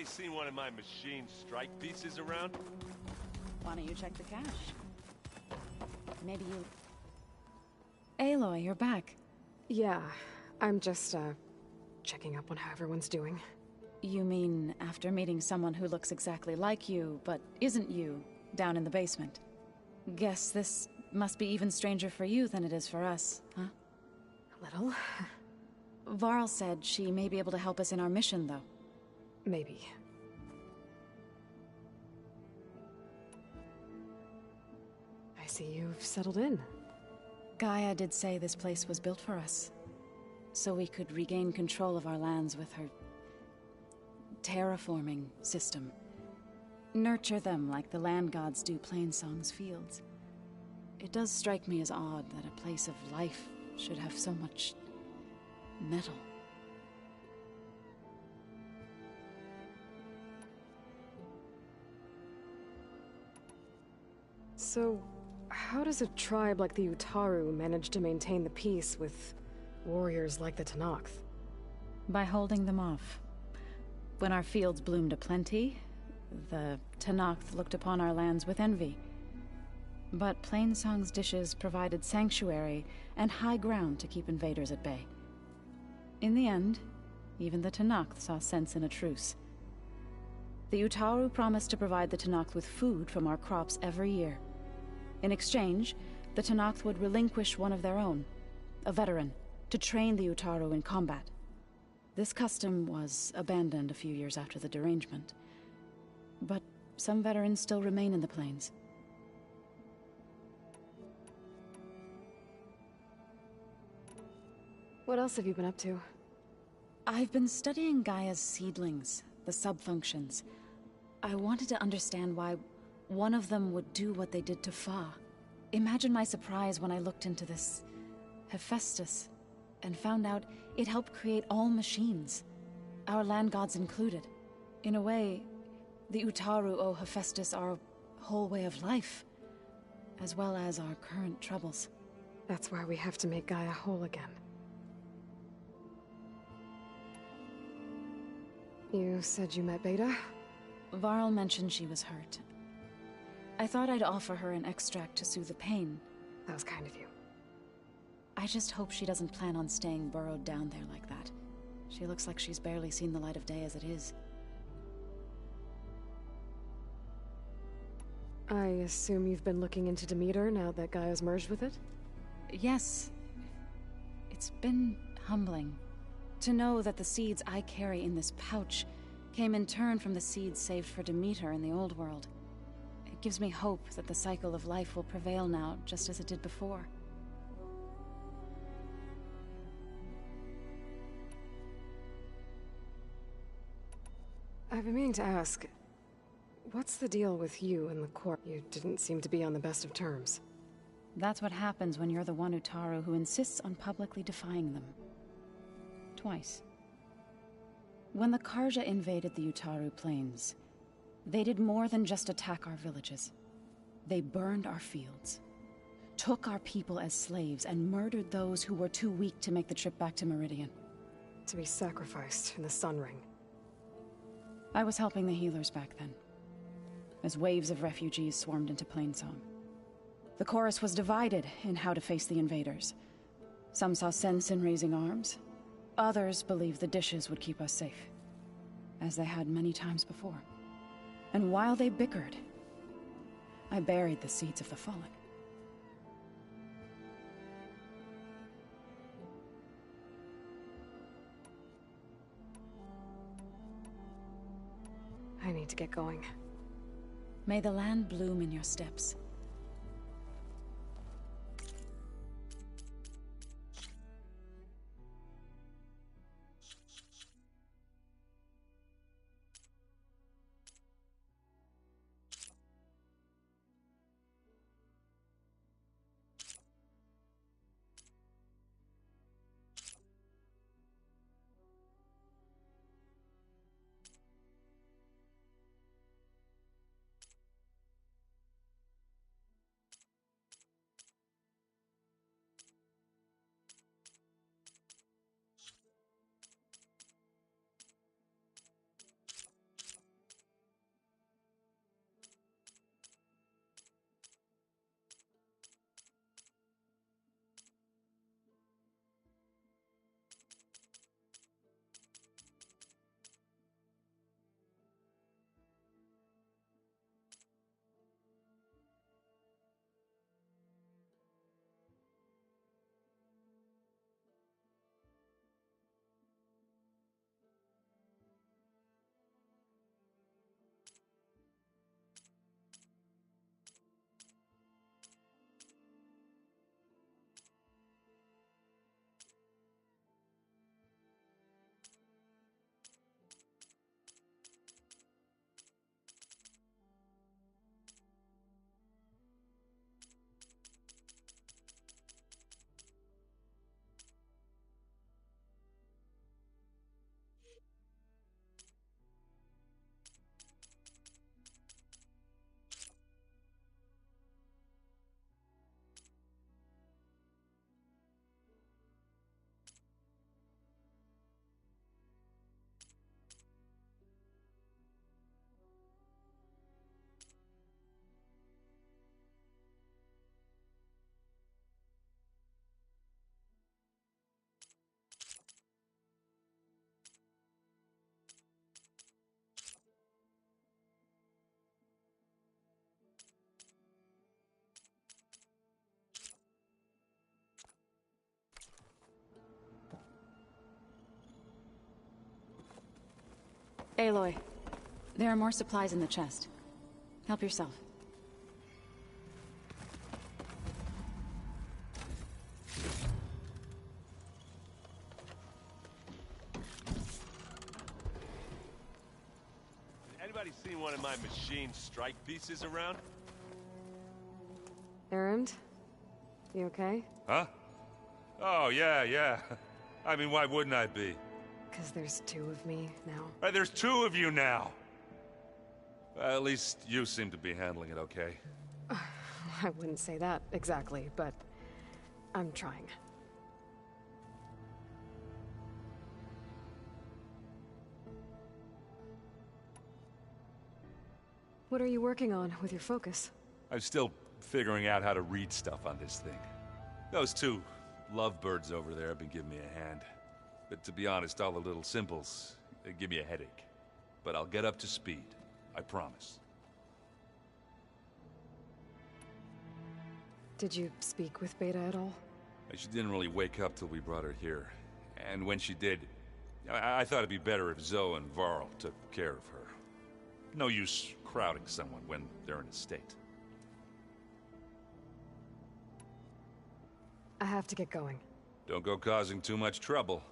Anybody seen one of my machine strike pieces around? Why don't you check the cache? Maybe you... Aloy, you're back. Yeah, I'm just, checking up on how everyone's doing. You mean after meeting someone who looks exactly like you, but isn't you, down in the basement? Guess this must be even stranger for you than it is for us, huh? A little. Varl said she may be able to help us in our mission, though. Maybe. I see you've settled in. Gaia did say this place was built for us, so we could regain control of our lands with her terraforming system. Nurture them like the land gods do Plainsong's fields. It does strike me as odd that a place of life should have so much metal. So, how does a tribe like the Utaru manage to maintain the peace with warriors like the Tenakth? By holding them off. When our fields bloomed aplenty, the Tenakth looked upon our lands with envy. But Plainsong's dishes provided sanctuary and high ground to keep invaders at bay. In the end, even the Tenakth saw sense in a truce. The Utaru promised to provide the Tenakth with food from our crops every year. In exchange, the Tenakth would relinquish one of their own, a veteran, to train the Utaru in combat. This custom was abandoned a few years after the derangement. But some veterans still remain in the plains. What else have you been up to? I've been studying Gaia's seedlings, the subfunctions. I wanted to understand why one of them would do what they did to Fa. Imagine my surprise when I looked into this Hephaestus and found out it helped create all machines, our land gods included. In a way, the Utaru owe Hephaestus our whole way of life, as well as our current troubles. That's why we have to make Gaia whole again. You said you met Beta? Varl mentioned she was hurt. I thought I'd offer her an extract to soothe the pain. That was kind of you. I just hope she doesn't plan on staying burrowed down there like that. She looks like she's barely seen the light of day as it is. I assume you've been looking into Demeter now that Gaia's merged with it? Yes. It's been humbling to know that the seeds I carry in this pouch came in turn from the seeds saved for Demeter in the old world. It gives me hope that the cycle of life will prevail now, just as it did before. I've been meaning to ask, what's the deal with you and the Corp? You didn't seem to be on the best of terms. That's what happens when you're the one Utaru who insists on publicly defying them. Twice. When the Karja invaded the Utaru plains, they did more than just attack our villages. They burned our fields, took our people as slaves, and murdered those who were too weak to make the trip back to Meridian. To be sacrificed in the Sun Ring. I was helping the healers back then, as waves of refugees swarmed into Plainsong. The chorus was divided in how to face the invaders. Some saw sense in raising arms. Others believed the dishes would keep us safe, as they had many times before. And while they bickered, I buried the seeds of the fallen. I need to get going. May the land bloom in your steps. Aloy, there are more supplies in the chest. Help yourself. Anybody seen one of my machine strike pieces around? Erend? You okay? Huh? Oh, yeah. I mean, why wouldn't I be? Because there's two of me now. There's two of you now! At least you seem to be handling it okay. I wouldn't say that exactly, but I'm trying. What are you working on with your focus? I'm still figuring out how to read stuff on this thing. Those two lovebirds over there have been giving me a hand. But to be honest, all the little symbols, they give me a headache. But I'll get up to speed. I promise. Did you speak with Beta at all? She didn't really wake up till we brought her here. And when she did, I thought it'd be better if Zoe and Varl took care of her. No use crowding someone when they're in a state. I have to get going. Don't go causing too much trouble.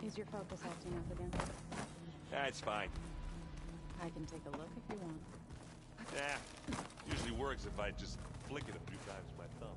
Is your focus acting up again? That's fine. I can take a look if you want. Usually works if I just flick it a few times with my thumb.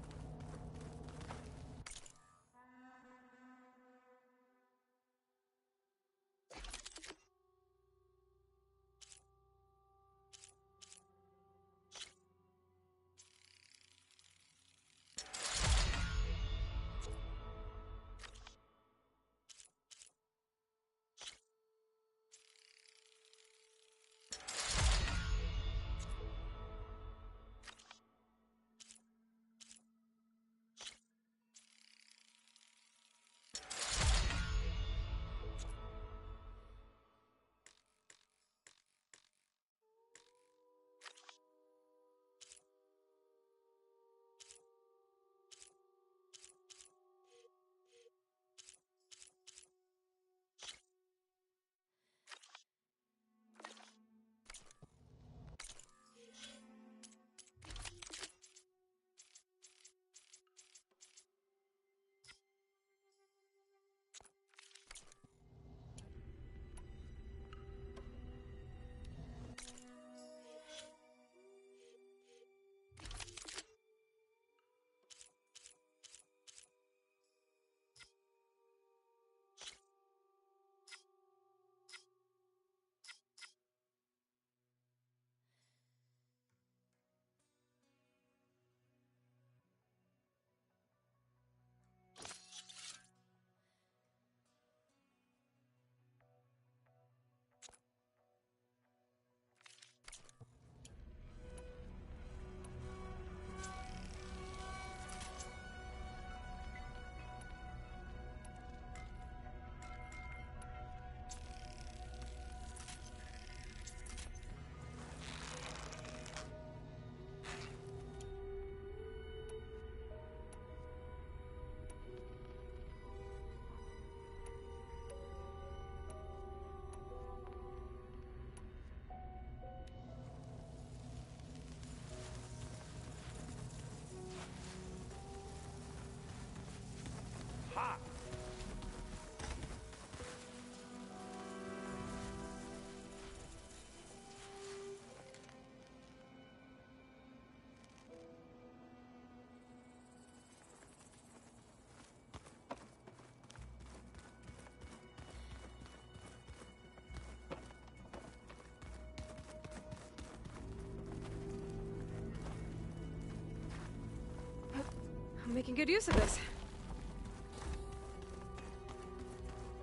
making good use of this.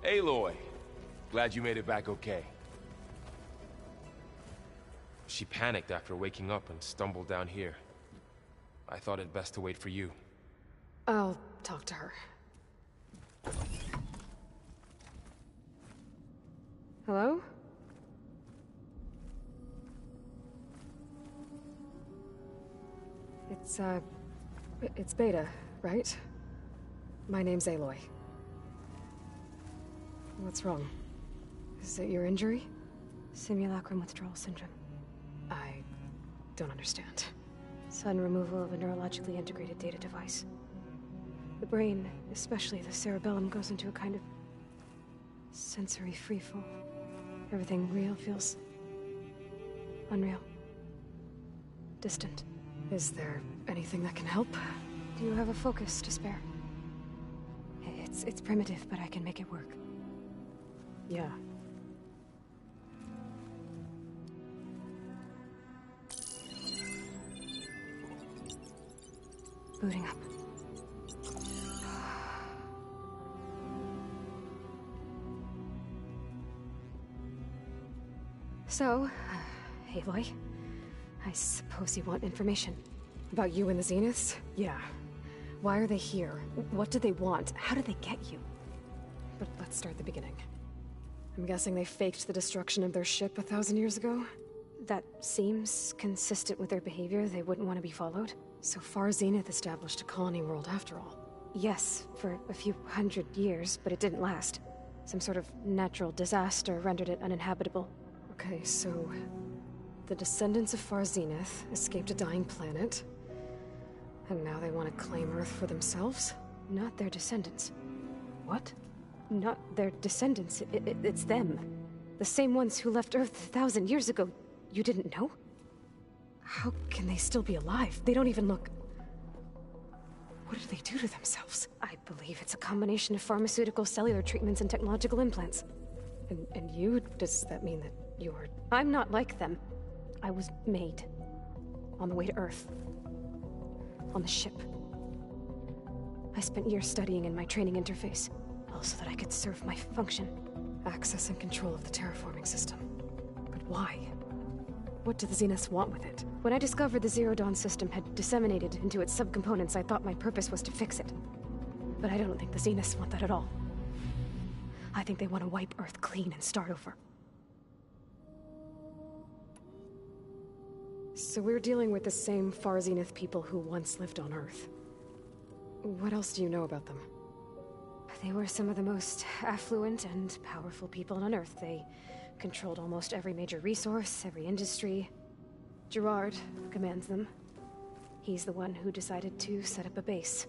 Aloy, glad you made it back okay. She panicked after waking up and stumbled down here. I thought it best to wait for you. I'll talk to her. Hello? It's Beta, right? My name's Aloy. What's wrong? Is it your injury? Simulacrum withdrawal syndrome. I don't understand. Sudden removal of a neurologically integrated data device. The brain, especially the cerebellum, goes into a kind of sensory freefall. Everything real feels unreal. Distant. Is there anything that can help? Do you have a focus to spare? It's primitive, but I can make it work. Yeah. Booting up. So, Aloy, I suppose you want information. About you and the Zeniths? Yeah. Why are they here? What do they want? How did they get you? But let's start at the beginning. I'm guessing they faked the destruction of their ship 1,000 years ago? That seems consistent with their behavior. They wouldn't want to be followed. So far, Zenith established a colony world after all. Yes, for a few hundred years, but it didn't last. Some sort of natural disaster rendered it uninhabitable. Okay, so the descendants of Far Zenith escaped a dying planet, and now they want to claim Earth for themselves? Not their descendants. What? Not their descendants. It's them. The same ones who left Earth 1,000 years ago. You didn't know? How can they still be alive? They don't even look... What did they do to themselves? I believe it's a combination of pharmaceutical, cellular treatments, and technological implants. And you? Does that mean that you're... I'm not like them. I was made. On the way to Earth. On the ship. I spent years studying in my training interface, all so that I could serve my function. Access and control of the terraforming system. But why? What do the Zeniths want with it? When I discovered the Zero Dawn system had disseminated into its subcomponents, I thought my purpose was to fix it. But I don't think the Zeniths want that at all. I think they want to wipe Earth clean and start over. So we're dealing with the same Far Zenith people who once lived on Earth. What else do you know about them? They were some of the most affluent and powerful people on Earth. They controlled almost every major resource, every industry. Gerard commands them. He's the one who decided to set up a base.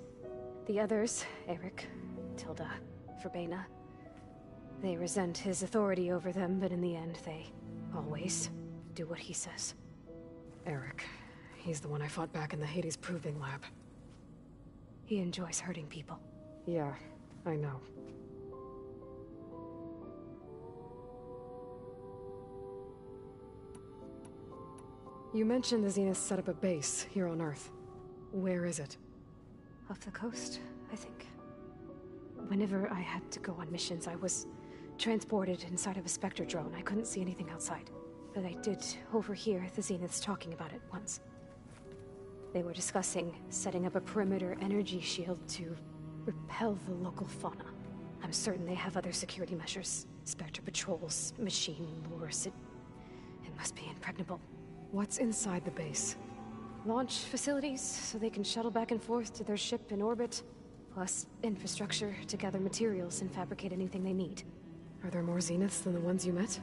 The others, Eric, Tilda, Verbena, they resent his authority over them, but in the end, they always do what he says. Eric. He's the one I fought back in the Hades Proving Lab. He enjoys hurting people. Yeah, I know. You mentioned the Zeniths set up a base here on Earth. Where is it? Off the coast, I think. Whenever I had to go on missions, I was transported inside of a Spectre drone. I couldn't see anything outside. But I did overhear the Zeniths talking about it once. They were discussing setting up a perimeter energy shield to repel the local fauna. I'm certain they have other security measures. Spectre patrols, machine lures. It must be impregnable. What's inside the base? Launch facilities, so they can shuttle back and forth to their ship in orbit. Plus, infrastructure to gather materials and fabricate anything they need. Are there more Zeniths than the ones you met?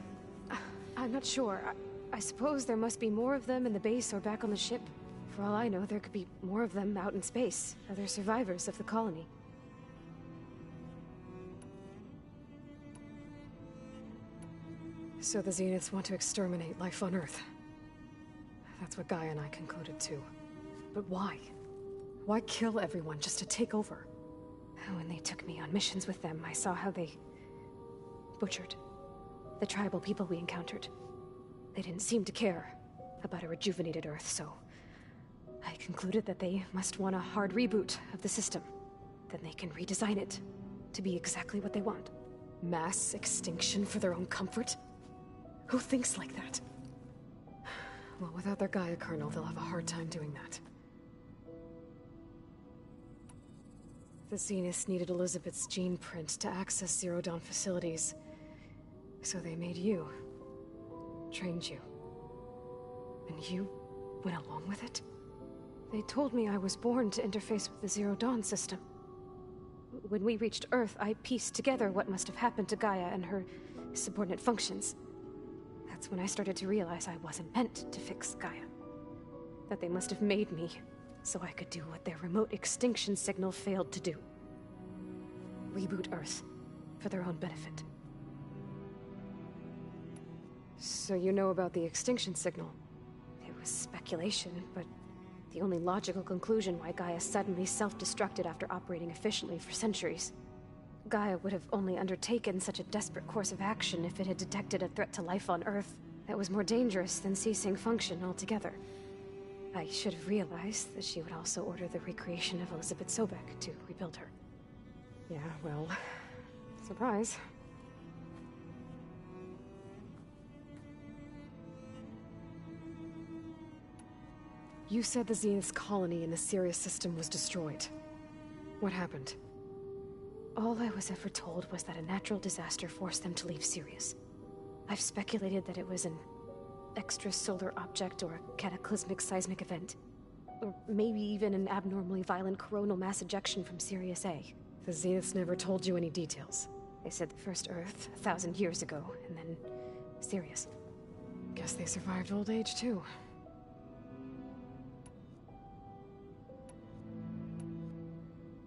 I'm not sure. I suppose there must be more of them in the base or back on the ship. For all I know, there could be more of them out in space. Other survivors of the colony. So the Zeniths want to exterminate life on Earth. That's what Gaia and I concluded too. But why? Why kill everyone just to take over? When they took me on missions with them, I saw how they butchered the tribal people we encountered. They didn't seem to care about a rejuvenated Earth, so I concluded that they must want a hard reboot of the system. Then they can redesign it to be exactly what they want. Mass extinction for their own comfort? Who thinks like that? Well, without their Gaia kernel, they'll have a hard time doing that. The Zeniths needed Elizabeth's gene print to access Zero Dawn facilities. So they made you. Trained you. And you went along with it? They told me I was born to interface with the Zero Dawn system. When we reached Earth, I pieced together what must have happened to Gaia and her subordinate functions. That's when I started to realize I wasn't meant to fix Gaia. That they must have made me so I could do what their remote extinction signal failed to do. Reboot Earth for their own benefit. So you know about the extinction signal? It was speculation, but the only logical conclusion why Gaia suddenly self-destructed after operating efficiently for centuries. Gaia would have only undertaken such a desperate course of action if it had detected a threat to life on Earth that was more dangerous than ceasing function altogether. I should have realized that she would also order the recreation of Elizabeth Sobek to rebuild her. Yeah, well, surprise. You said the Zenith's colony in the Sirius system was destroyed. What happened? All I was ever told was that a natural disaster forced them to leave Sirius. I've speculated that it was an extrasolar object or a cataclysmic seismic event. Or maybe even an abnormally violent coronal mass ejection from Sirius A. The Zeniths never told you any details. They said the first Earth, 1,000 years ago, and then Sirius. Guess they survived old age, too.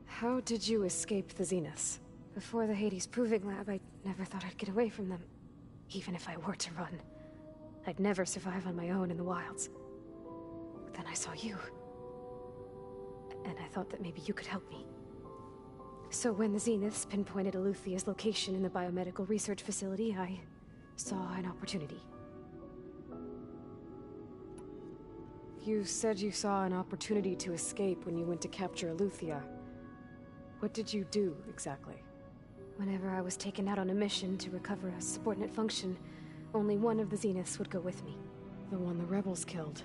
How did you escape the Zeniths? Before the Hades Proving Lab, I never thought I'd get away from them. Even if I were to run. I'd never survive on my own in the wilds. But then I saw you. And I thought that maybe you could help me. So when the Zeniths pinpointed Eluthia's location in the biomedical research facility, I saw an opportunity. You said you saw an opportunity to escape when you went to capture Eluthia. What did you do, exactly? Whenever I was taken out on a mission to recover a subordinate function, only one of the Zeniths would go with me. The one the rebels killed,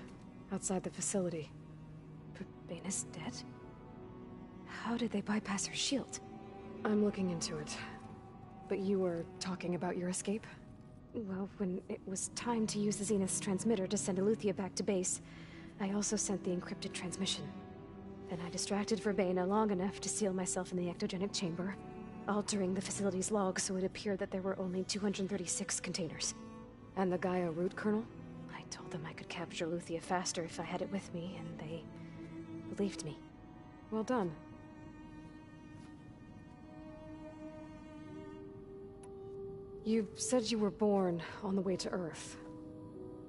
outside the facility. But Baina's dead? How did they bypass her shield? I'm looking into it. But you were talking about your escape? Well, when it was time to use the Zenith's transmitter to send Eluthia back to base, I also sent the encrypted transmission. Then I distracted Verbena long enough to seal myself in the ectogenic chamber, altering the facility's log so it appeared that there were only 236 containers. And the Gaia root kernel? I told them I could capture Eluthia faster if I had it with me, and they believed me. Well done. You said you were born on the way to Earth.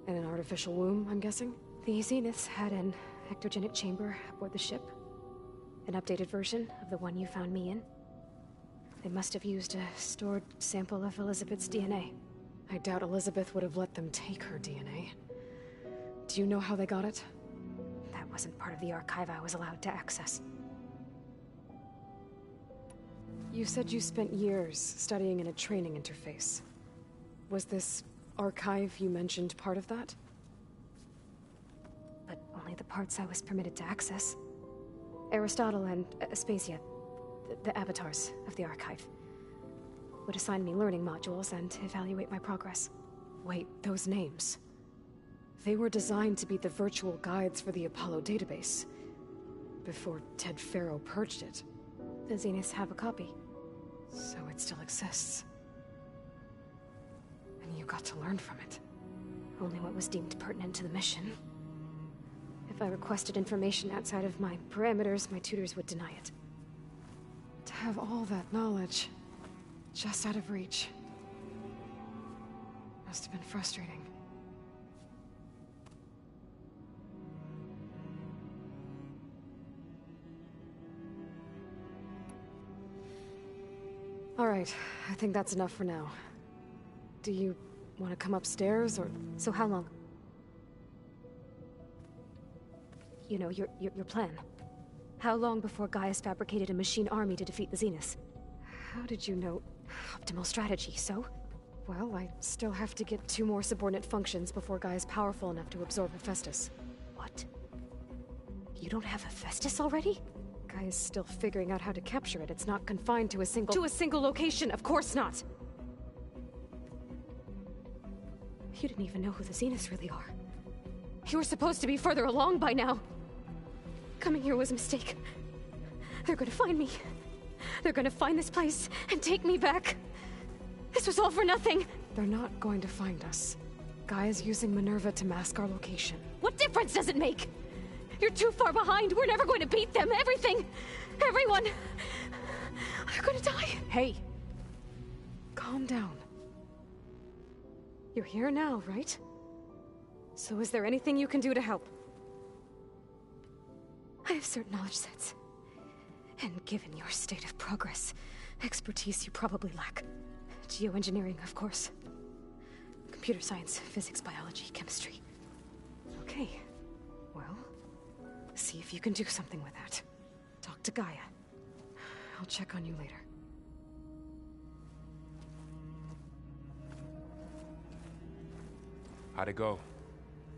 In an artificial womb, I'm guessing? The Zeniths had an ectogenic chamber aboard the ship. An updated version of the one you found me in. They must have used a stored sample of Elizabeth's DNA. I doubt Elizabeth would have let them take her DNA. Do you know how they got it? That wasn't part of the archive I was allowed to access. You said you spent years studying in a training interface. Was this archive you mentioned part of that? But only the parts I was permitted to access. Aristotle and Aspasia, the avatars of the archive, would assign me learning modules and evaluate my progress. Wait, those names. They were designed to be the virtual guides for the Apollo database. Before Ted Faro purged it. The Zeniths have a copy. So it still exists. And you got to learn from it. Only what was deemed pertinent to the mission. If I requested information outside of my parameters, my tutors would deny it. To have all that knowledge, just out of reach, must have been frustrating. All right, I think that's enough for now. Do you want to come upstairs, or... So how long? you know, your plan. How long before Gaius fabricated a machine army to defeat the Zeniths? How did you know? Optimal strategy, so? Well, I still have to get 2 more subordinate functions before Gaia's powerful enough to absorb Hephaestus. What? You don't have Hephaestus already? Gaia's still figuring out how to capture it. It's not confined to a single... To a single location! Of course not! You didn't even know who the Zeniths really are. You were supposed to be further along by now! Coming here was a mistake. They're gonna find me. They're gonna find this place and take me back. This was all for nothing! They're not going to find us. Gaia's using Minerva to mask our location. What difference does it make? You're too far behind! We're never going to beat them! Everything! Everyone! They're gonna die! Hey! Calm down. You're here now, right? So is there anything you can do to help? I have certain knowledge sets. And given your state of progress, expertise you probably lack. Geoengineering, of course. Computer science, physics, biology, chemistry. Okay. Well, see if you can do something with that. Talk to Gaia. I'll check on you later. How'd it go?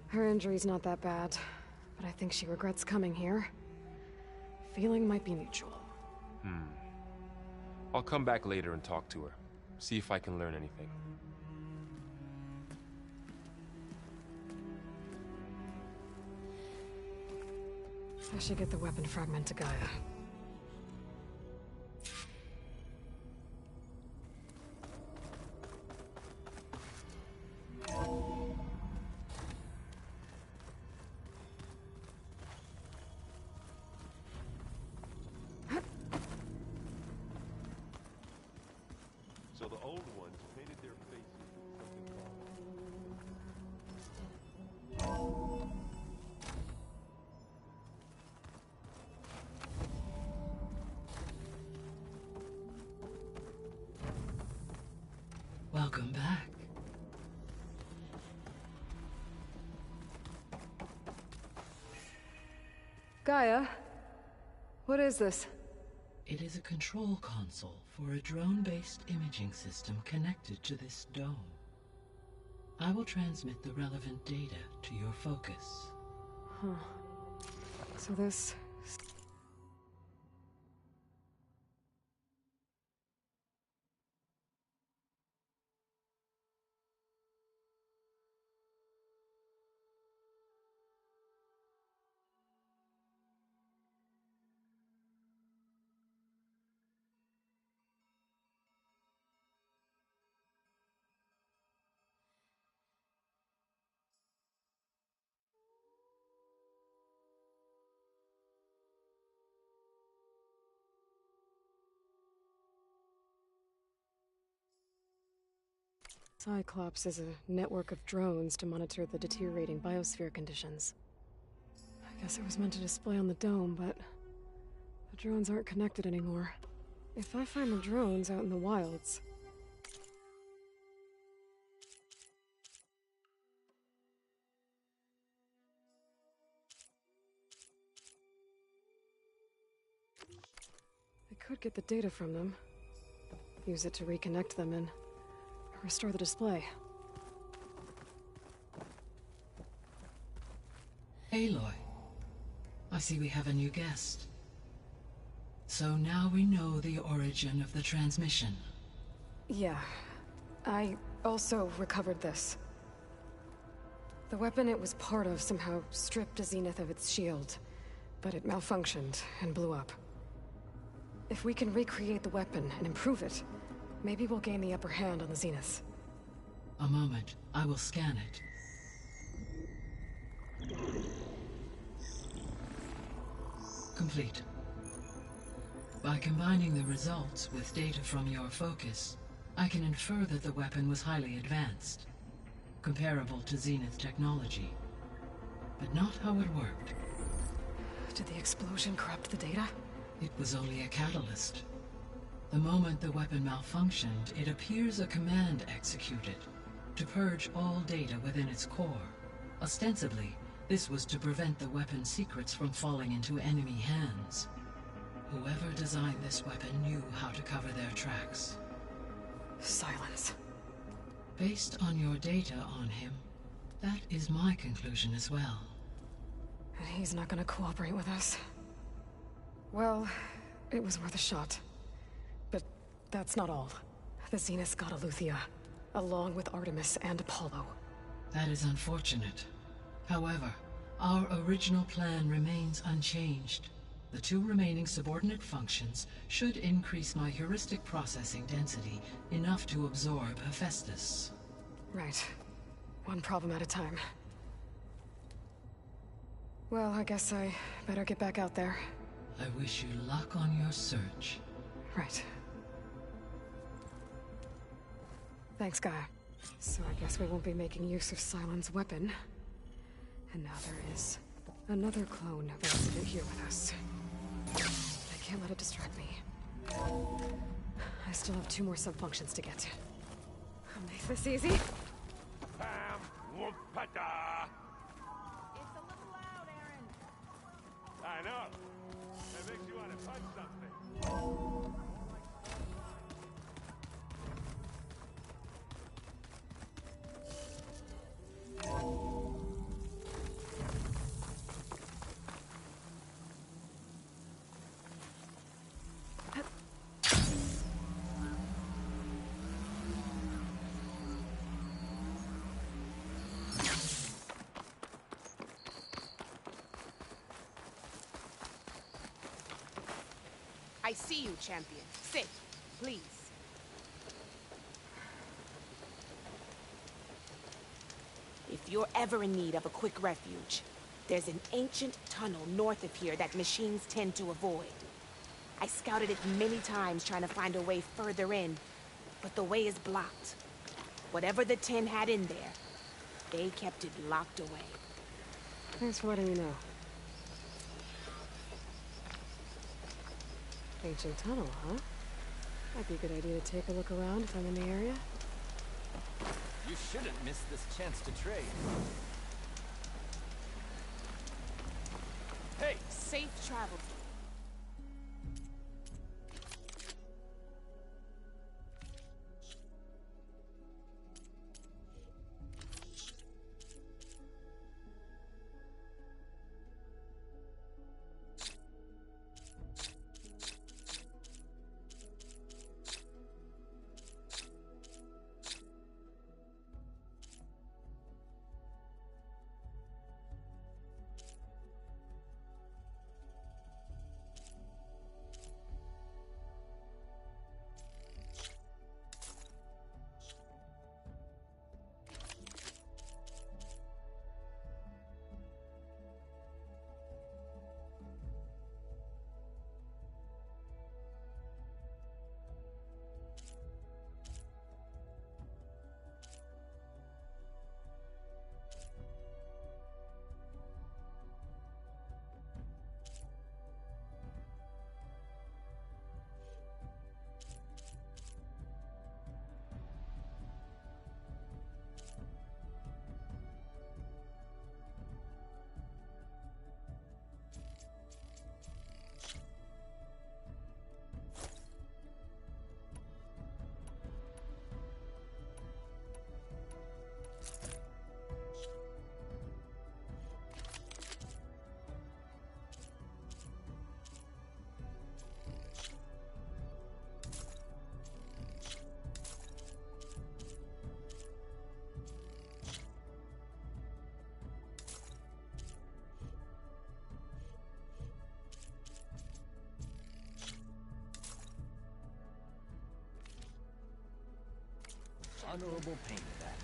Her injury's not that bad, but I think she regrets coming here. Feeling might be mutual. I'll come back later and talk to her. See if I can learn anything. I should get the weapon fragment to Gaia. So the old ones painted their faces with something called... Welcome back. Gaia? What is this? It is a control console for a drone-based imaging system connected to this dome. I will transmit the relevant data to your focus. Huh. So this... Cyclops is a network of drones to monitor the deteriorating biosphere conditions. I guess it was meant to display on the dome, but the drones aren't connected anymore. If I find the drones out in the wilds... I could get the data from them, use it to reconnect them and restore the display. Aloy, I see we have a new guest. So now we know the origin of the transmission. Yeah. I also recovered this. The weapon it was part of somehow stripped a Zenith of its shield, but it malfunctioned and blew up. If we can recreate the weapon and improve it, maybe we'll gain the upper hand on the Zeniths. A moment, I will scan it. Complete. By combining the results with data from your focus, I can infer that the weapon was highly advanced, comparable to Zenith technology, but not how it worked. Did the explosion corrupt the data? It was only a catalyst. The moment the weapon malfunctioned, it appears a command executed to purge all data within its core. Ostensibly, This was to prevent the weapon's secrets from falling into enemy hands. Whoever designed this weapon knew how to cover their tracks. Silence. Based on your data on him, that is my conclusion as well. And he's not gonna cooperate with us. Well, it was worth a shot. But that's not all. The Zeniths got Aletheia, along with Artemis and Apollo. That is unfortunate. However, our original plan remains unchanged. The 2 remaining subordinate functions should increase my heuristic processing density enough to absorb Hephaestus. Right. One problem at a time. Well, I guess I better get back out there. I wish you luck on your search. Right. Thanks, Gaia. So I guess we won't be making use of Cylon's weapon. And now there is another clone resident here with us. I can't let it distract me. I still have 2 more sub-functions to get. I'll make this easy. Bam! Whoop-a-da! It's a little loud, Aaron. I know. That makes you want to punch something. I see you, champion. Sit, please. If you're ever in need of a quick refuge, there's an ancient tunnel north of here that machines tend to avoid. I scouted it many times trying to find a way further in, but the way is blocked. Whatever the 10 had in there, they kept it locked away. Thanks for letting me know. Ancient tunnel, huh? Might be a good idea to take a look around if I'm in the area. You shouldn't miss this chance to trade. Hey! Safe travel. Honorable pain to that.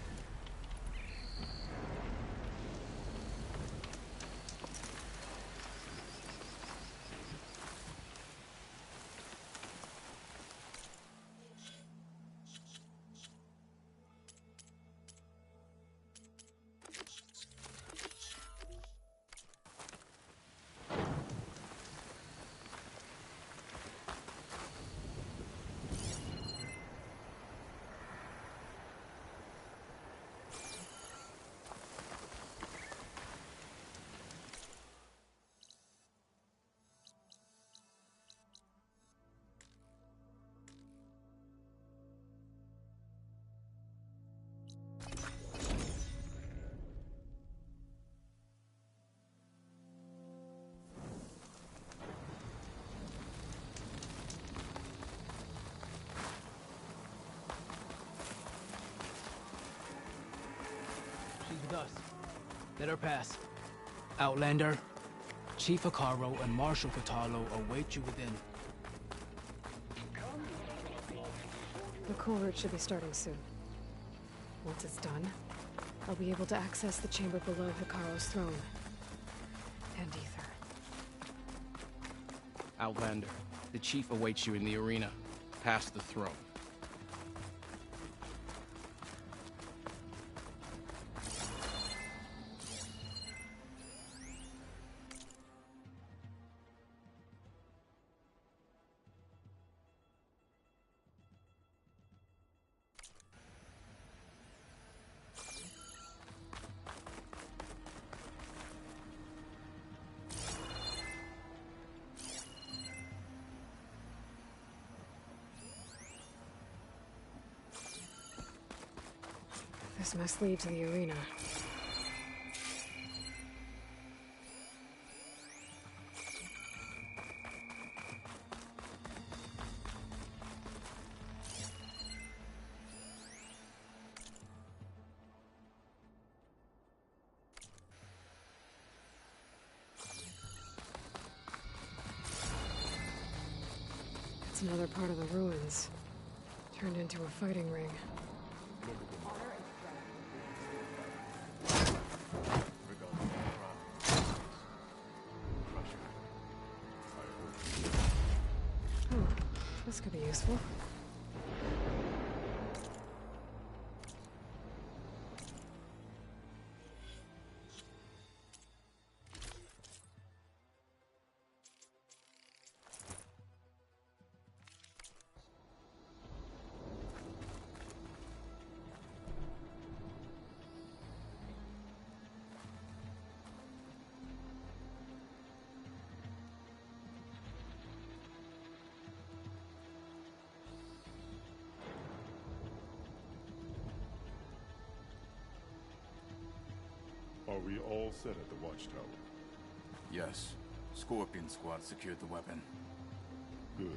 Let her pass. Outlander, Chief Akaro and Marshal Katalo await you within. The Kulrut should be starting soon. Once it's done, I'll be able to access the chamber below Hikaro's throne. And Aether. Outlander, the Chief awaits you in the arena, past the throne. This must lead to the arena. It's another part of the ruins, turned into a fighting ring. This could be useful. Are we all set at the watchtower? Yes. Scorpion Squad secured the weapon. Good.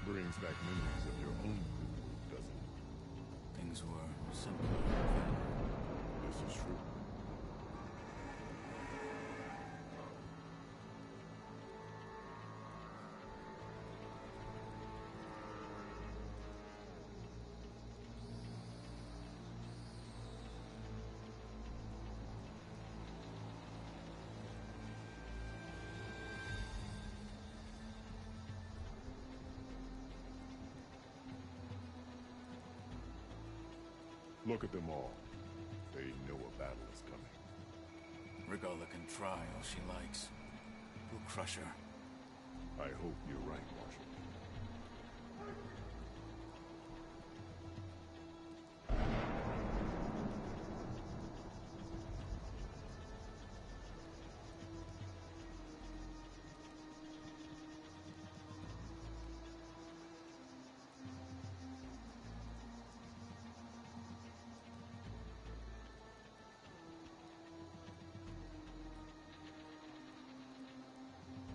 Brings back memories of your own Kulrut, doesn't it? Things were simpler then. This is true. Look at them all. They know a battle is coming. Regalla can try all she likes. We'll crush her. I hope you're right, Marshal.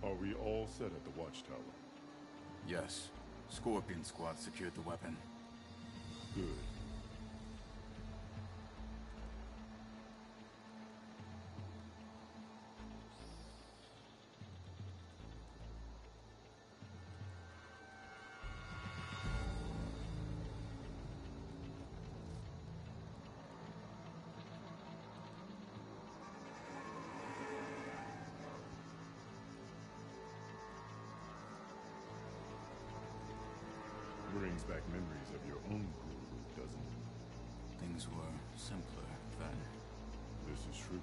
Are we all set at the watchtower? Yes. Scorpion Squad secured the weapon. Good. Brings back memories of your own Kulrut, doesn't it? Things were simpler then. This is true.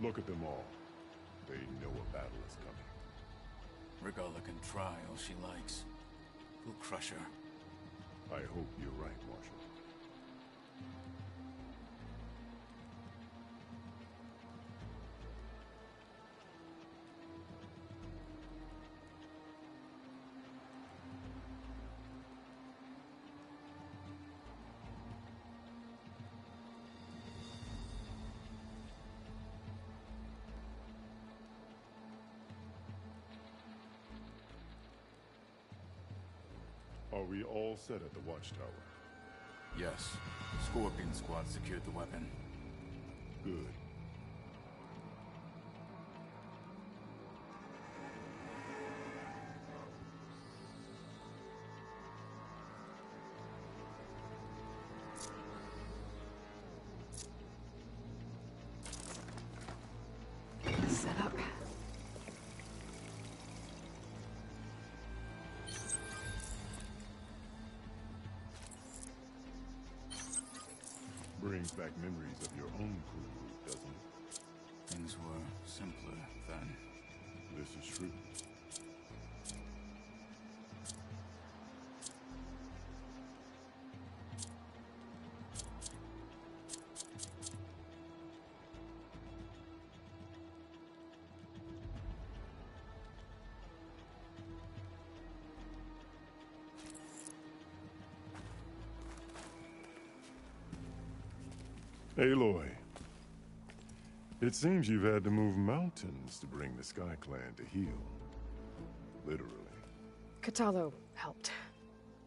Look at them all. They know a battle is coming. Regalla can try all she likes. We'll crush her. I hope you're right, Marshal. Are we all set at the watchtower? Yes. Scorpion Squad secured the weapon. Good. Set up. Brings back memories of your own Kulrut, doesn't it? Things were simpler then. This is true. Aloy, it seems you've had to move mountains to bring the Sky Clan to heel. Literally. Kotallo helped.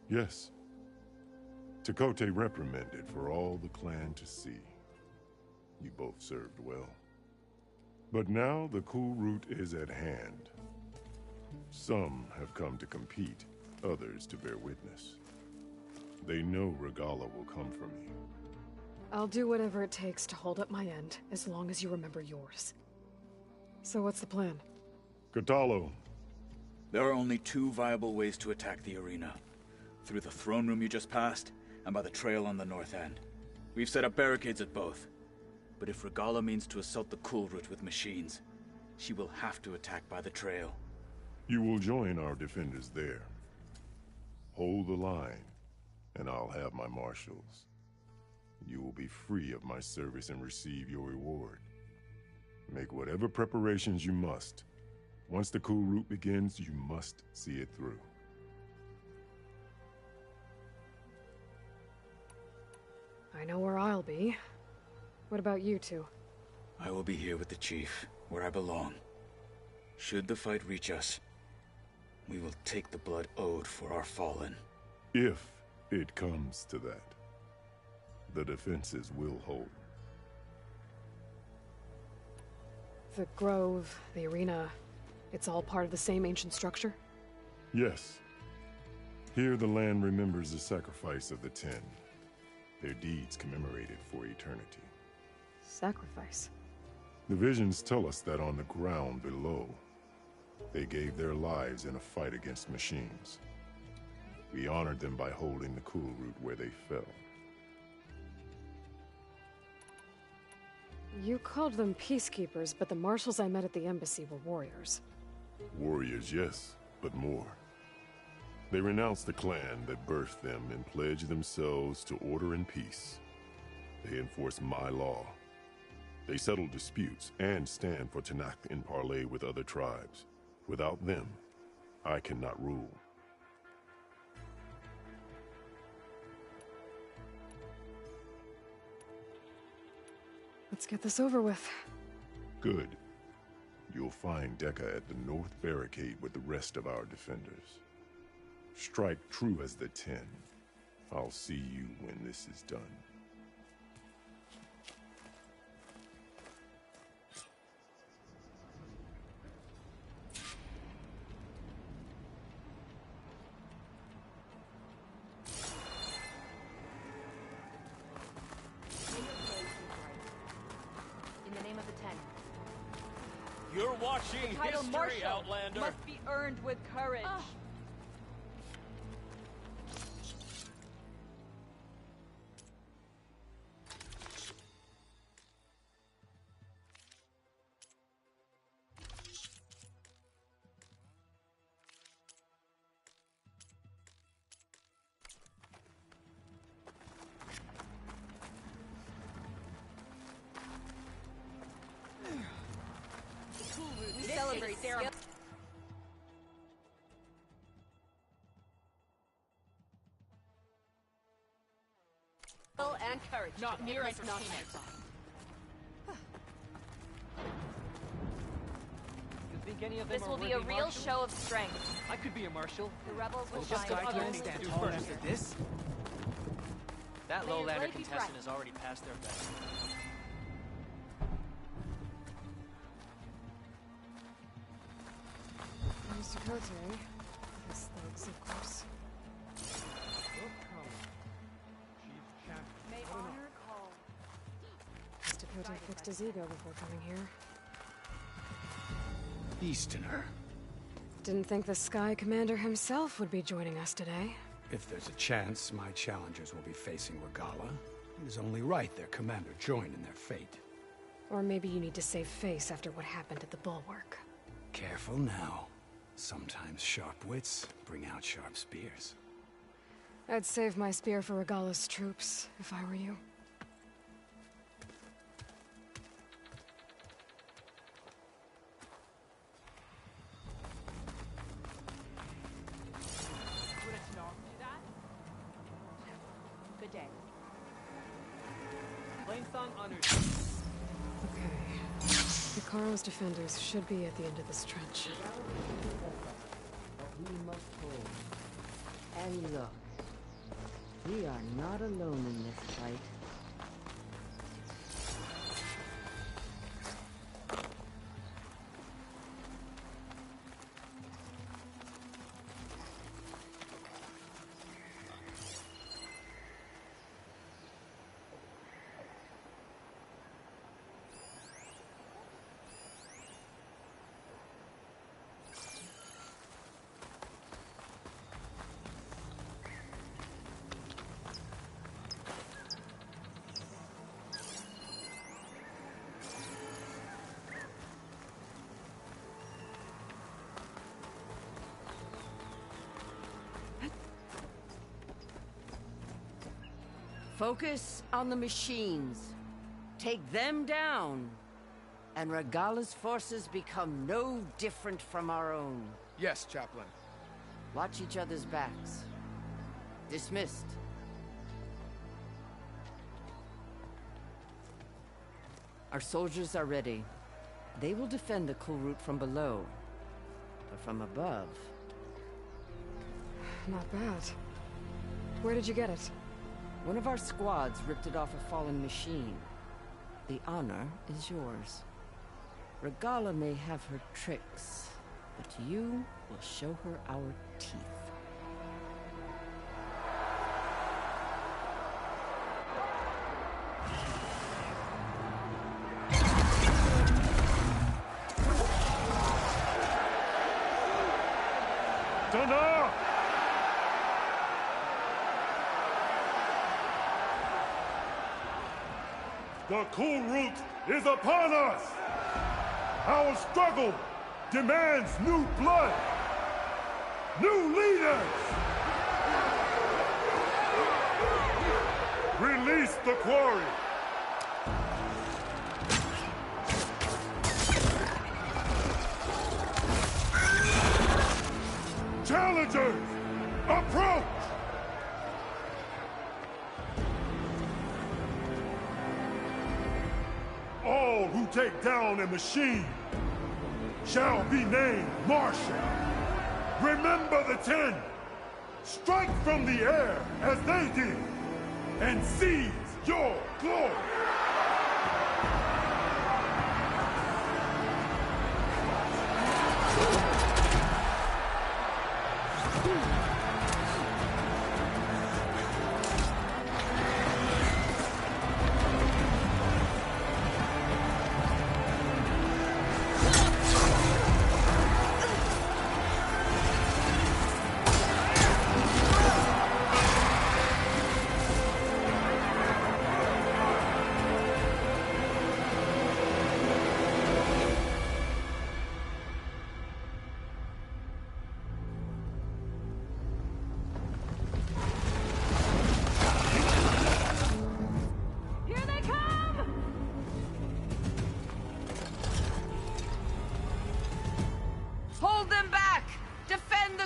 Yes. Tekote reprimanded for all the clan to see. You both served well. But now the Kulrut is at hand. Some have come to compete, others to bear witness. They know Regalla will come from you. I'll do whatever it takes to hold up my end, as long as you remember yours. So what's the plan? Kotallo. There are only two viable ways to attack the arena. Through the throne room you just passed, and by the trail on the north end. We've set up barricades at both. But if Regalla means to assault the Kulrut with machines, she will have to attack by the trail. You will join our defenders there. Hold the line, and I'll have my marshals. You will be free of my service and receive your reward. Make whatever preparations you must. Once the Kulrut begins, you must see it through. I know where I'll be. What about you two? I will be here with the chief, where I belong. Should the fight reach us, we will take the blood owed for our fallen. If it comes to that, the defenses will hold. The grove, the arena, it's all part of the same ancient structure? Yes. Here the land remembers the sacrifice of the Ten. Their deeds commemorated for eternity. Sacrifice? The visions tell us that on the ground below, they gave their lives in a fight against machines. We honored them by holding the Kulrut where they fell. You called them peacekeepers, but the marshals I met at the embassy were warriors. Warriors, yes, but more. They renounced the clan that birthed them and pledged themselves to order and peace. They enforce my law. They settle disputes and stand for Tanakh in parley with other tribes. Without them, I cannot rule. Let's get this over with. Good. You'll find Dekka at the north barricade with the rest of our defenders. Strike true as the Ten. I'll see you when this is done. In the name of the Ten. You're watching The title history, Marshal Outlander. must be earned with courage. Skill and courage. Not near as not. You think any of them This are will be a worthy real marshals? show of strength. I could be a marshal. The rebels will But just find got others stand to do tall first. after this? That May your low-lander blade be contestant bright. has already passed their best. Mr. Cote. His thugs, of course. May honor call. Mr. Cote fixed his ego before coming here. Easterner. Didn't think the Sky Commander himself would be joining us today. If there's a chance my challengers will be facing Regala, it is only right their commander join in their fate. Or maybe you need to save face after what happened at the Bulwark. Careful now. Sometimes sharp wits bring out sharp spears. I'd save my spear for Regala's troops, if I were you. Good day. Plainsong honored. Okay. Picaro's defenders should be at the end of this trench. We must hold. And look, we are not alone in this fight. Focus on the machines. Take them down. And Regala's forces become no different from our own. Yes, Chaplain. Watch each other's backs. Dismissed. Our soldiers are ready. They will defend the Kulrut from below. But from above... Not bad. Where did you get it? One of our squads ripped it off a fallen machine. The honor is yours. Regala may have her tricks, but you will show her our teeth. Enough! The Kulrut is upon us! Our struggle demands new blood! New leaders! Release the quarry! Challengers, approach! All who take down a machine shall be named Marshal. Remember the 10. Strike from the air as they did, and seize your glory.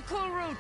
Kulrut!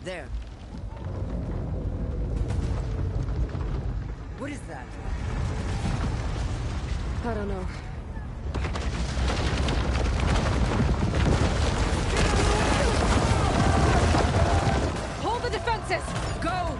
There. What is that? I don't know. Hold the defenses! Go!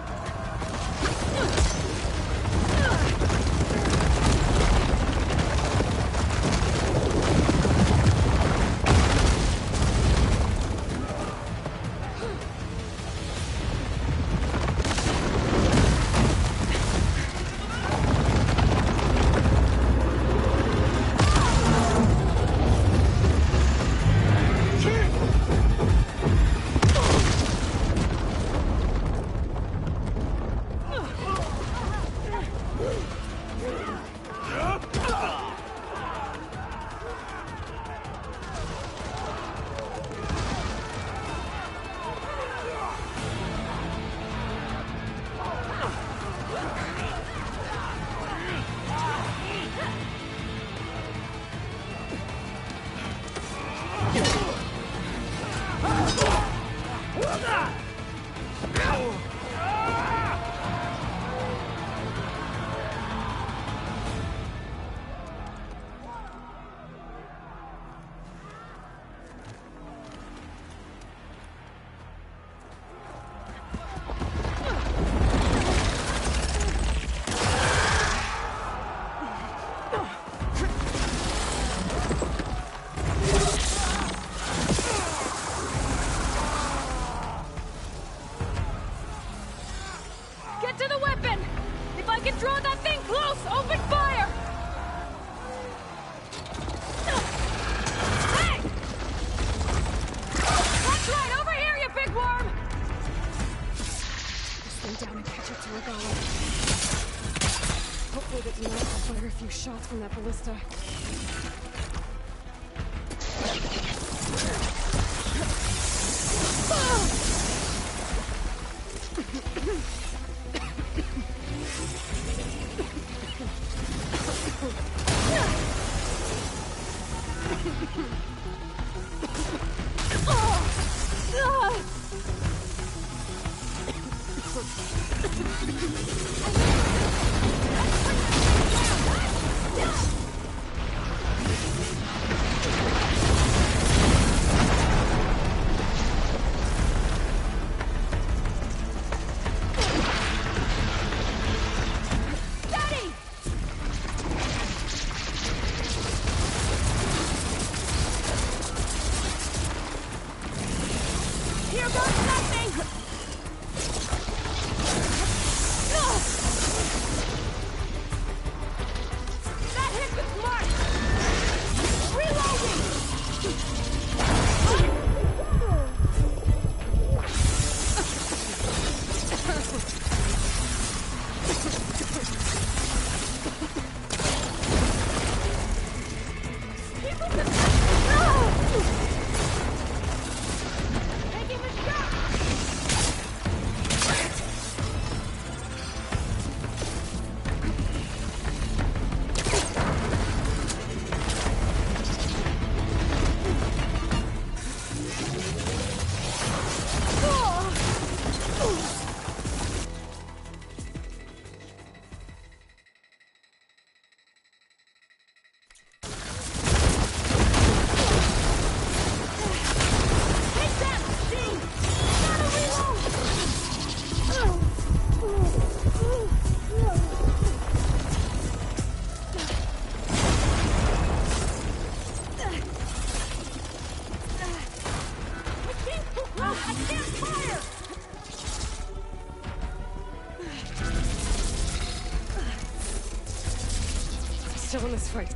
Hopefully the Demons will fire a few shots from that ballista. Still in this fight.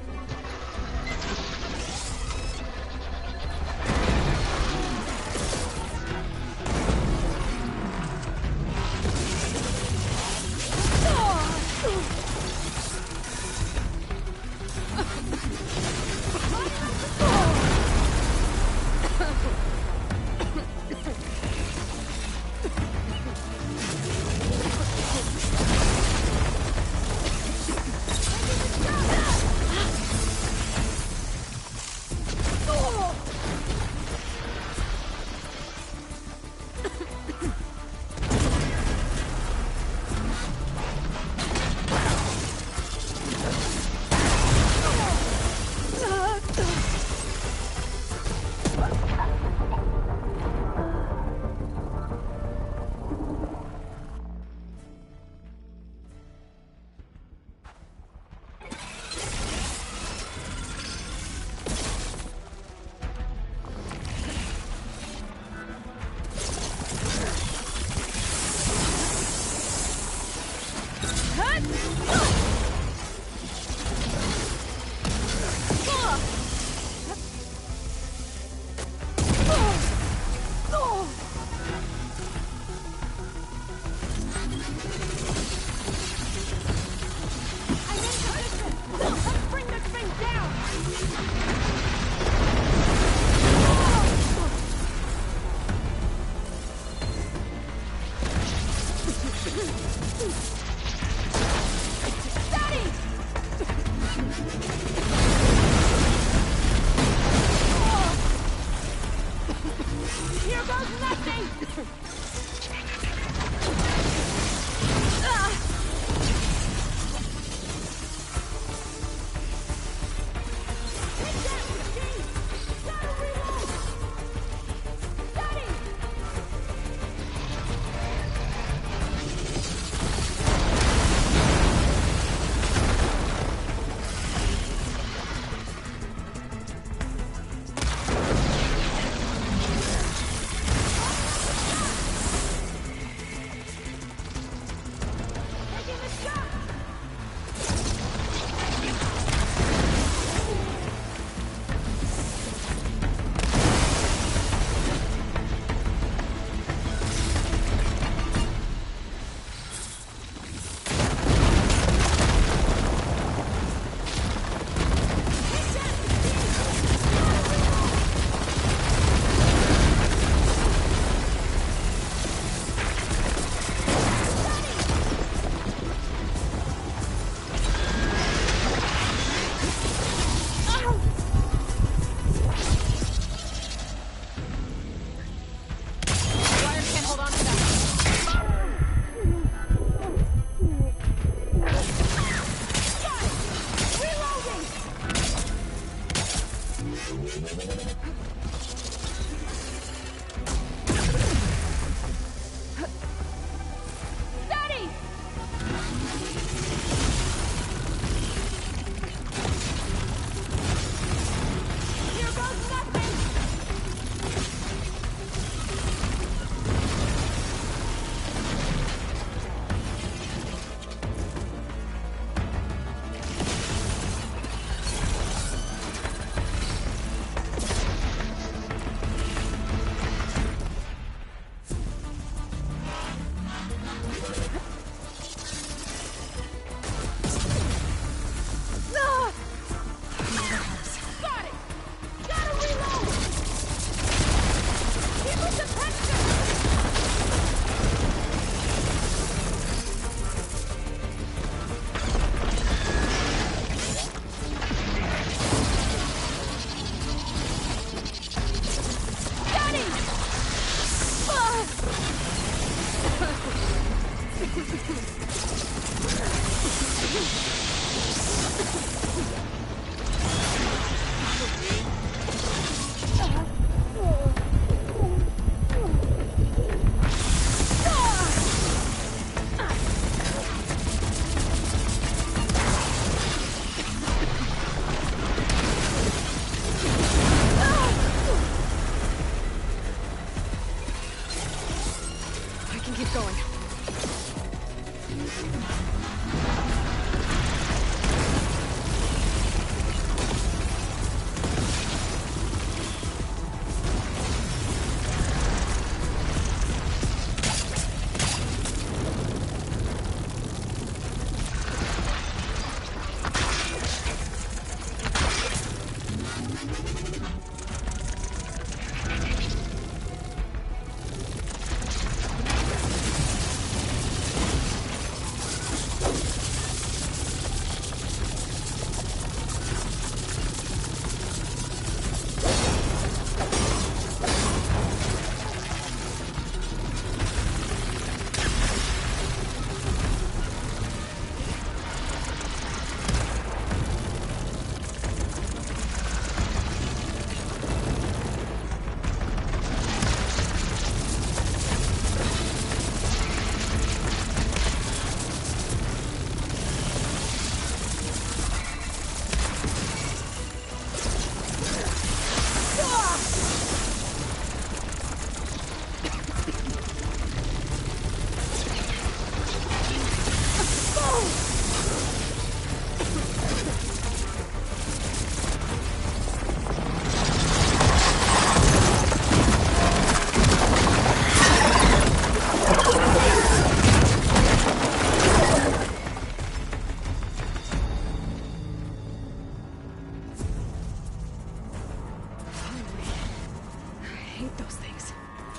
hate those things.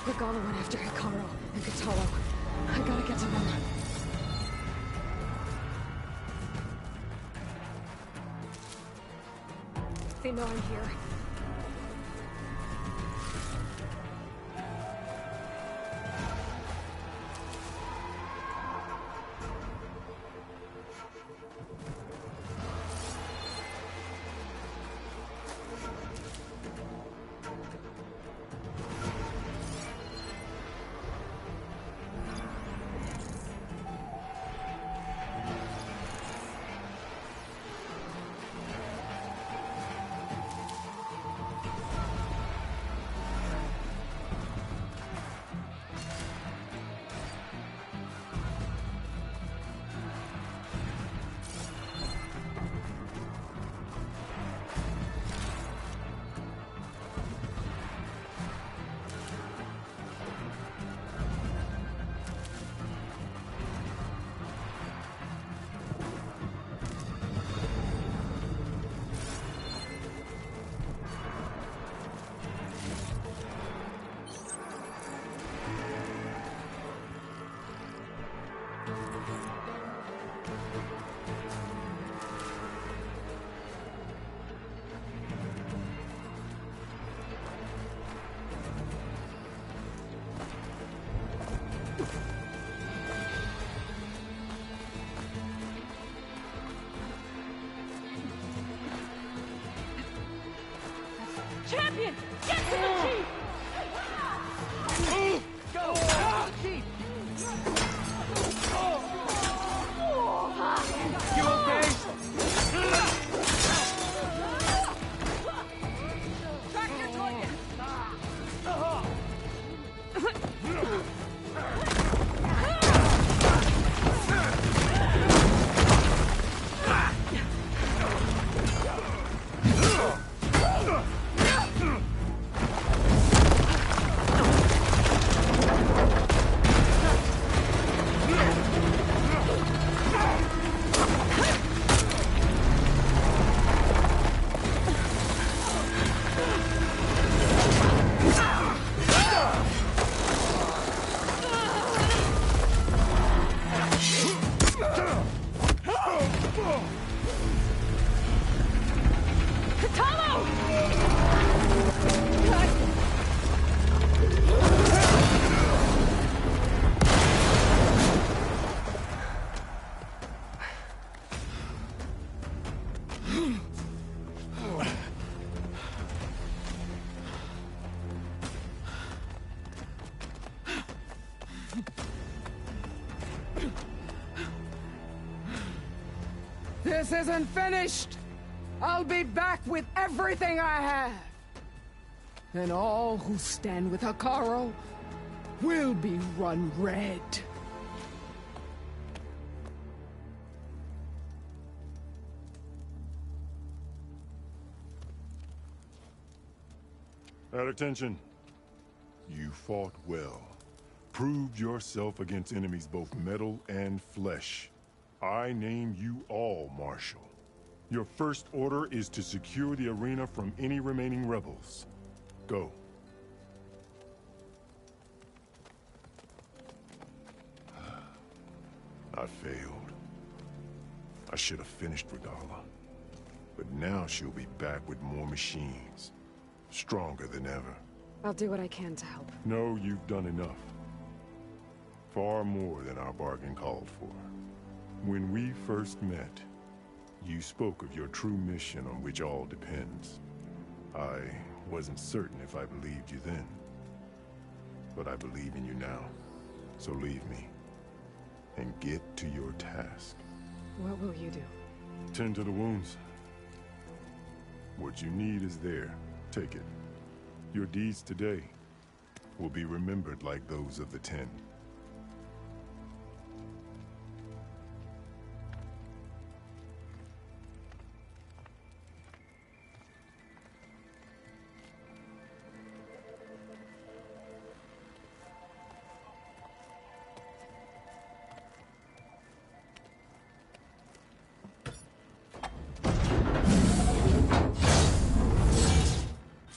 Regala went after Hikaru and Katalo. I gotta get to them. They know I'm here. Champion! Get to the chief! Go! Chief! You okay? Tractor toward you! This isn't finished! I'll be back with everything I have! And all who stand with Hikaru will be run red. At attention. You fought well. Proved yourself against enemies both metal and flesh. I name you all Marshal. Your first order is to secure the arena from any remaining rebels. Go. I failed. I should have finished Regala. But now she'll be back with more machines. Stronger than ever. I'll do what I can to help. No, you've done enough. Far more than our bargain called for. When we first met, you spoke of your true mission on which all depends. I wasn't certain if I believed you then. But I believe in you now. So leave me. And get to your task. What will you do? Tend to the wounds. What you need is there. Take it. Your deeds today will be remembered like those of the 10.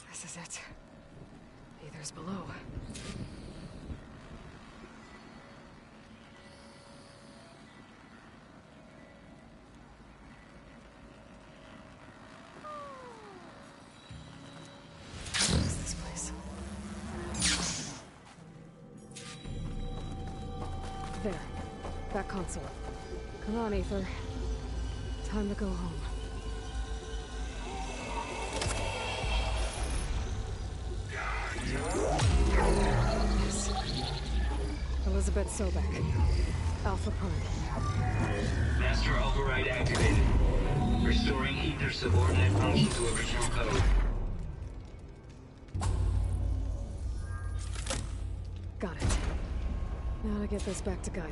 This is it. Aethers below. that console. Come on, Aether. Time to go home. Yes. Elizabeth Sobek. Alpha Prime. Master override activated. Restoring Aether subordinate function to original code. Got it. Now to get this back to Gaia.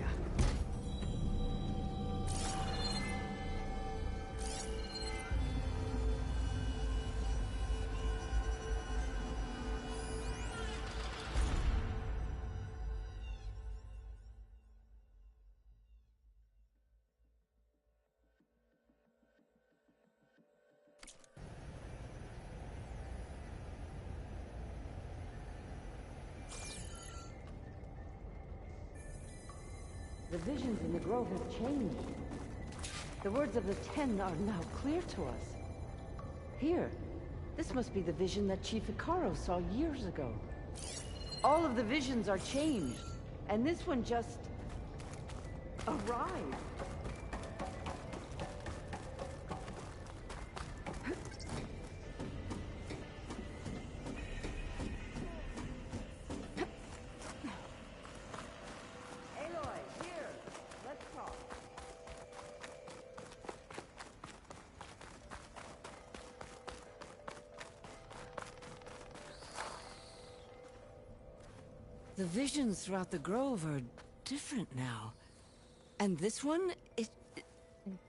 The visions in the grove have changed. The words of the Ten are now clear to us. Here, this must be the vision that Chief Icaro saw years ago. All of the visions are changed, and this one just arrived. The visions throughout the grove are different now. And this one, it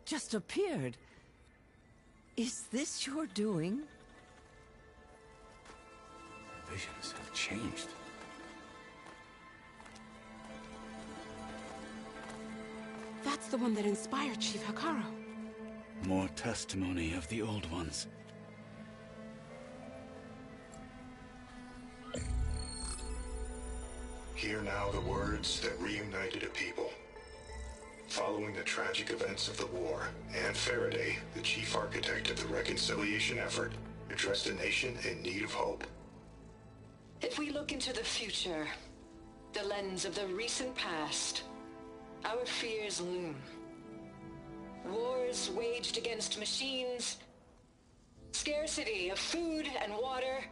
just appeared. Is this your doing? Visions have changed. That's the one that inspired Chief Icaro. More testimony of the old ones. Hear now the words that reunited a people. Following the tragic events of the war, Anne Faraday, the chief architect of the reconciliation effort, addressed a nation in need of hope. If we look into the future, the lens of the recent past, our fears loom. Wars waged against machines, scarcity of food and water,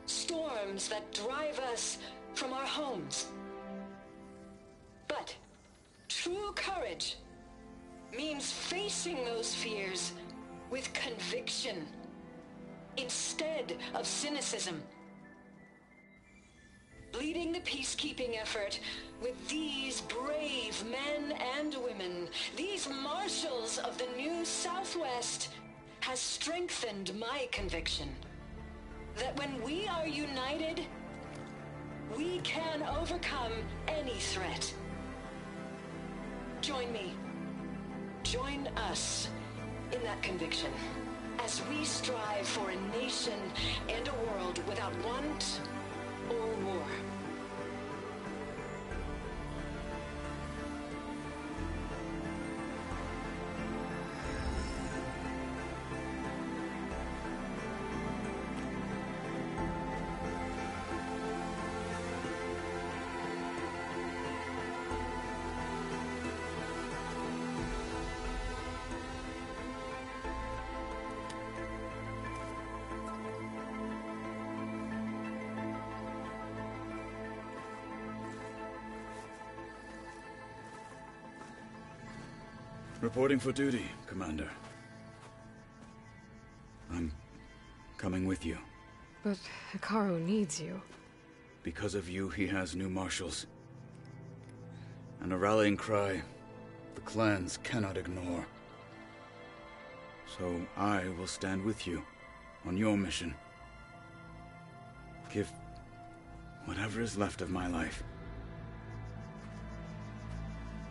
storms that drive us from our homes. But true courage means facing those fears with conviction instead of cynicism. Leading the peacekeeping effort with these brave men and women, these marshals of the new Southwest, has strengthened my conviction that when we are united, we can overcome any threat. Join me. Join us in that conviction as we strive for a nation and a world without want or war. Reporting for duty, Commander. I'm coming with you. But Icaro needs you. Because of you, he has new marshals. And a rallying cry the clans cannot ignore. So I will stand with you on your mission. Give whatever is left of my life.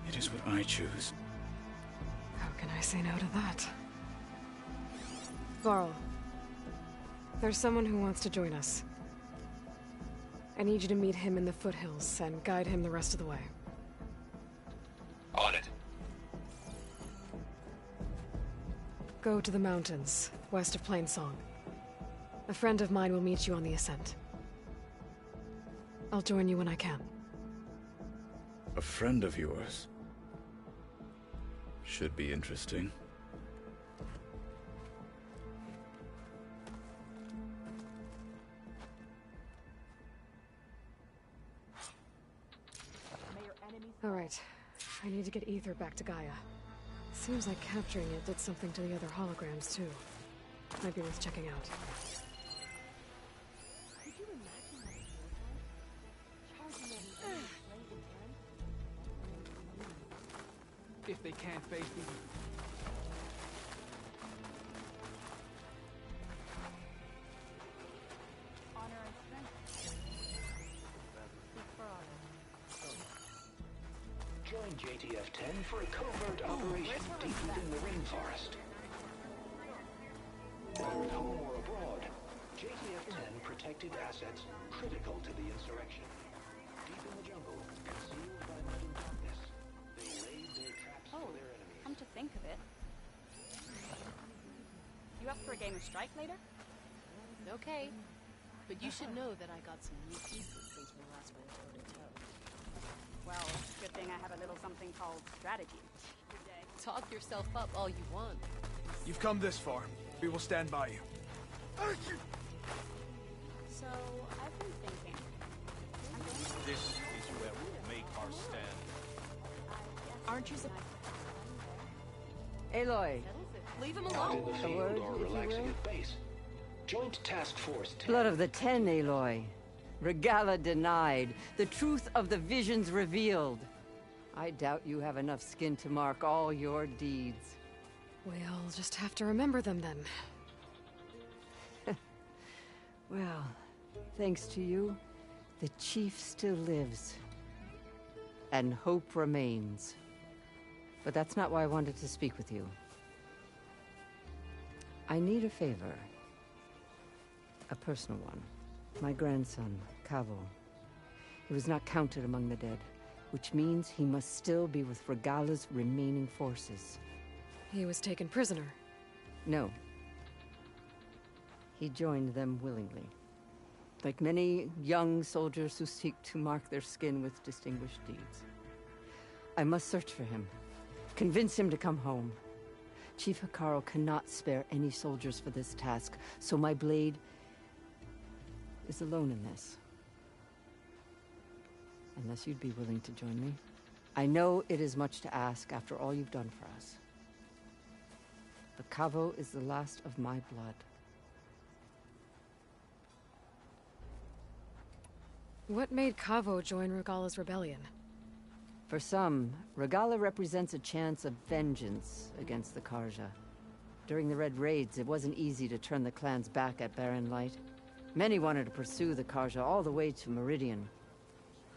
It is what I choose. How can I say no to that? Varl, there's someone who wants to join us. I need you to meet him in the foothills and guide him the rest of the way. On it. Go to the mountains, west of Plainsong. A friend of mine will meet you on the ascent. I'll join you when I can. A friend of yours. Should be interesting. All right. I need to get Aether back to Gaia. Seems like capturing it did something to the other holograms, too. Might be worth checking out. If they can't face these... Join JTF-10 for a covert operation deep within the rainforest. Whether at home or abroad, JTF-10 protected assets critical to the insurrection. Deep in the jungle, concealed by mud and darkness, they laid their traps for their enemies. Come to think of it. You up for a game of Strike later? Okay. But you should know that I got some new pieces since we last went toe-to-toe. Well, good thing I have a little something called strategy. Talk yourself up all you want. You've come this far. We will stand by you. So, I've been thinking. This is where we'll make our stand. Aren't you Aloy. Leave him Out in alone. the field or relaxing at base. Joint Task Force 10. Blood of the Ten, Aloy. Regala denied. The truth of the visions revealed. I doubt you have enough skin to mark all your deeds. We'll just have to remember them then. Well, thanks to you, the Chief still lives. And hope remains. But that's not why I wanted to speak with you. I need a favor. A personal one. My grandson, Cavo. He was not counted among the dead, which means he must still be with Regala's remaining forces. He was taken prisoner. No. He joined them willingly. Like many young soldiers who seek to mark their skin with distinguished deeds. I must search for him. Convince him to come home. Chief Hekarro cannot spare any soldiers for this task, so my blade is alone in this. Unless you'd be willing to join me. I know it is much to ask after all you've done for us. But Cavo is the last of my blood. What made Cavo join Regala's rebellion? For some, Regala represents a chance of vengeance against the Karja. During the Red Raids, it wasn't easy to turn the clans back at Barren Light. Many wanted to pursue the Karja all the way to Meridian.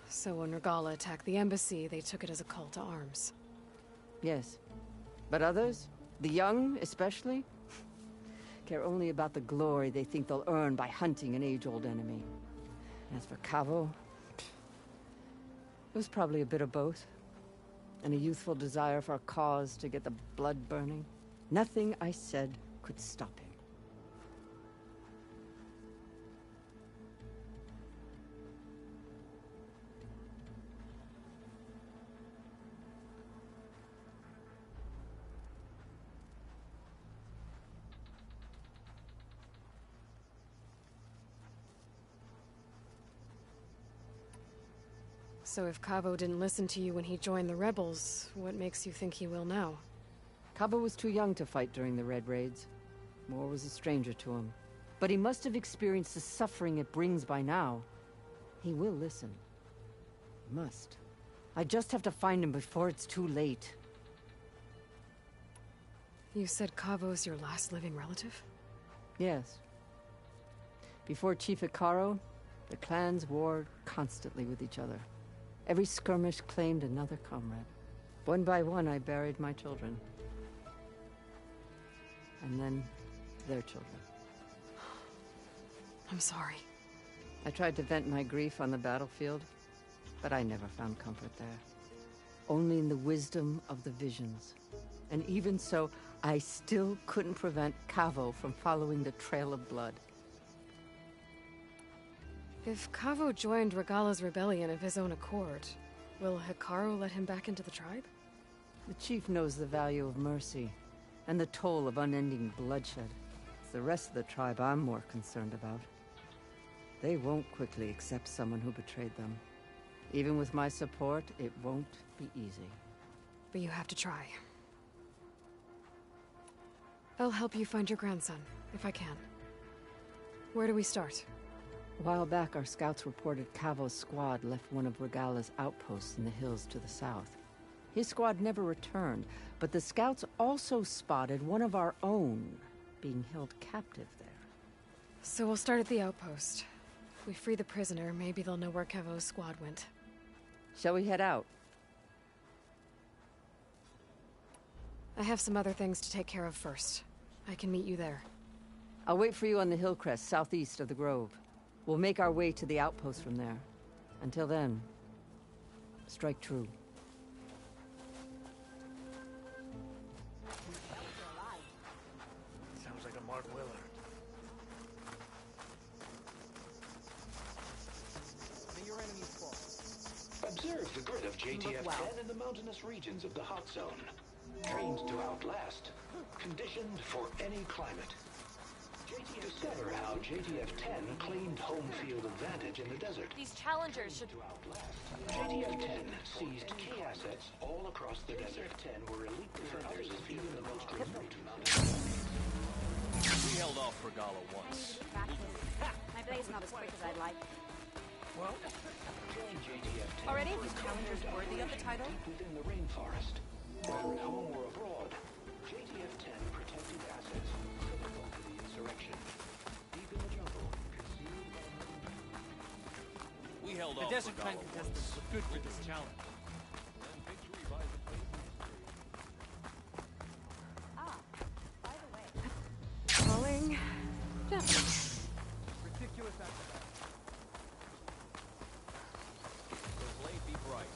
So when Regala attacked the embassy, they took it as a call to arms. Yes. But others, the young especially, care only about the glory they think they'll earn by hunting an age-old enemy. As for Cavo, it was probably a bit of both. And a youthful desire for a cause to get the blood burning. Nothing I said could stop him. So if Cavo didn't listen to you when he joined the rebels, what makes you think he will now? Cabo was too young to fight during the Red Raids. War was a stranger to him. But he must have experienced the suffering it brings by now. He will listen. He must. I just have to find him before it's too late. You said Cavo's your last living relative? Yes. Before Chief Hekarro, the clans warred constantly with each other. Every skirmish claimed another comrade. One by one, I buried my children. And then, their children. I'm sorry. I tried to vent my grief on the battlefield, but I never found comfort there. Only in the wisdom of the visions. And even so, I still couldn't prevent Cavo from following the trail of blood. If Cavo joined Regala's rebellion of his own accord, Will Hikaru let him back into the tribe? The chief knows the value of mercy, and the toll of unending bloodshed. It's the rest of the tribe I'm more concerned about. They won't quickly accept someone who betrayed them. Even with my support, it won't be easy. But you have to try. I'll help you find your grandson, if I can. Where do we start? A while back, our scouts reported Cavo's squad left one of Regala's outposts in the hills to the south. His squad never returned, but the scouts also spotted one of our own being held captive there. So we'll start at the outpost. If we free the prisoner, maybe they'll know where Cavo's squad went. Shall we head out? I have some other things to take care of first. I can meet you there. I'll wait for you on the hill crest southeast of the grove. We'll make our way to the outpost from there. Until then, strike true. Sounds like a Mark Willard. May your enemies fall. Observe the grit of JTF-10 in the mountainous regions of the hot zone. Trained to outlast, conditioned for any climate. Discover how JTF-10 claimed home field advantage in the desert. These challengers should... JTF-10 seized key assets all across the desert. JTF-10 were elite defenders of even the most remote mountains. We held off Regala once. My blade's not as quick as I'd like. Well, join JTF-10. Are any of these challengers worthy of the title? Deep within the rainforest. Whether at home or abroad, JTF-10 protected assets critical to the insurrection. Deep in the jungle, concealed by... We held The off Desert Clan Regala contestants look good for this challenge. By the way. Calling... Gently. Ridiculous acrobat. Your blade be bright.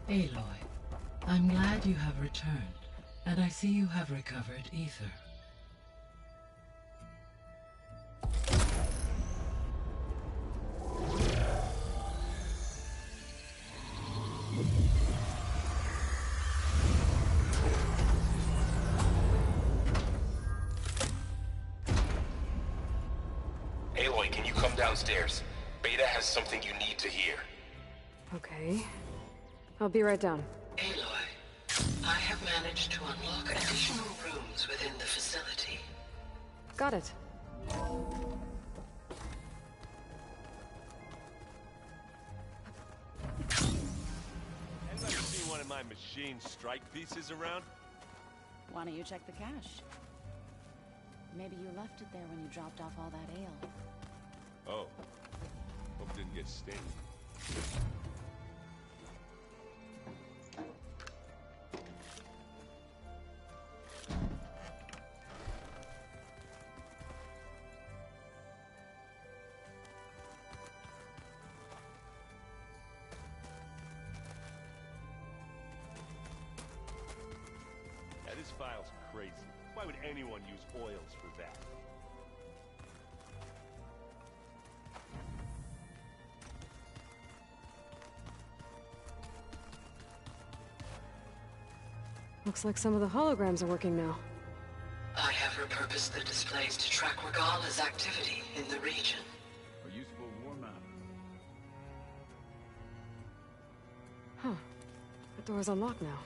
Aloy, I'm glad you have returned, and I see you have recovered Aether. Aloy, can you come downstairs? Beta has something you need to hear. Okay. I'll be right down. Aloy, I have managed to unlock additional rooms within the facility. Got it. Anybody see one of my machine strike pieces around? Why don't you check the cache? Maybe you left it there when you dropped off all that ale. Oh. Hope it didn't get stained. Yeah, this file's crazy. Why would anyone use oils for that? Looks like some of the holograms are working now. I have repurposed the displays to track Regala's activity in the region. A useful war map. Huh. The door's unlocked now.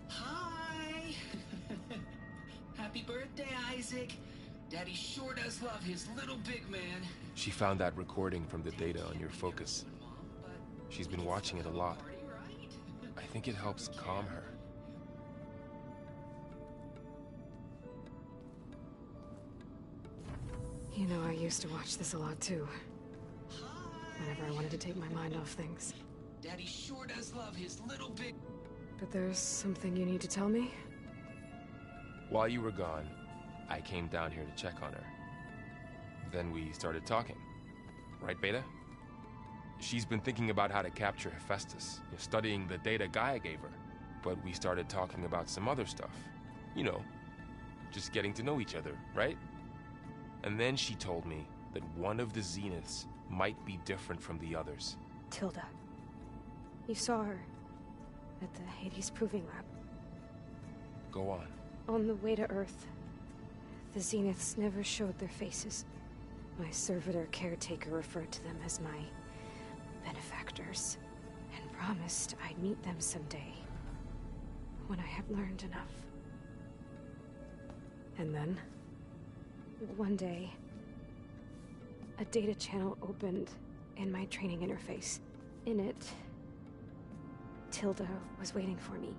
Hi! Happy birthday, Isaac. Daddy sure does love his little big man. She found that recording from the data on your focus. She's been watching it a lot. I think it helps calm her. You know, I used to watch this a lot too. Whenever I wanted to take my mind off things. Daddy sure does love his little big... But there's something you need to tell me? While you were gone, I came down here to check on her. Then we started talking. Right, Beta? She's been thinking about how to capture Hephaestus, studying the data Gaia gave her. But we started talking about some other stuff. You know, just getting to know each other, right? And then she told me that one of the Zeniths might be different from the others. Tilda. You saw her at the Hades Proving Lab. Go on. On the way to Earth, the Zeniths never showed their faces. My servitor caretaker referred to them as my benefactors, and promised I'd meet them someday, when I had learned enough. And then, one day, a data channel opened in my training interface. In it, Tilda was waiting for me,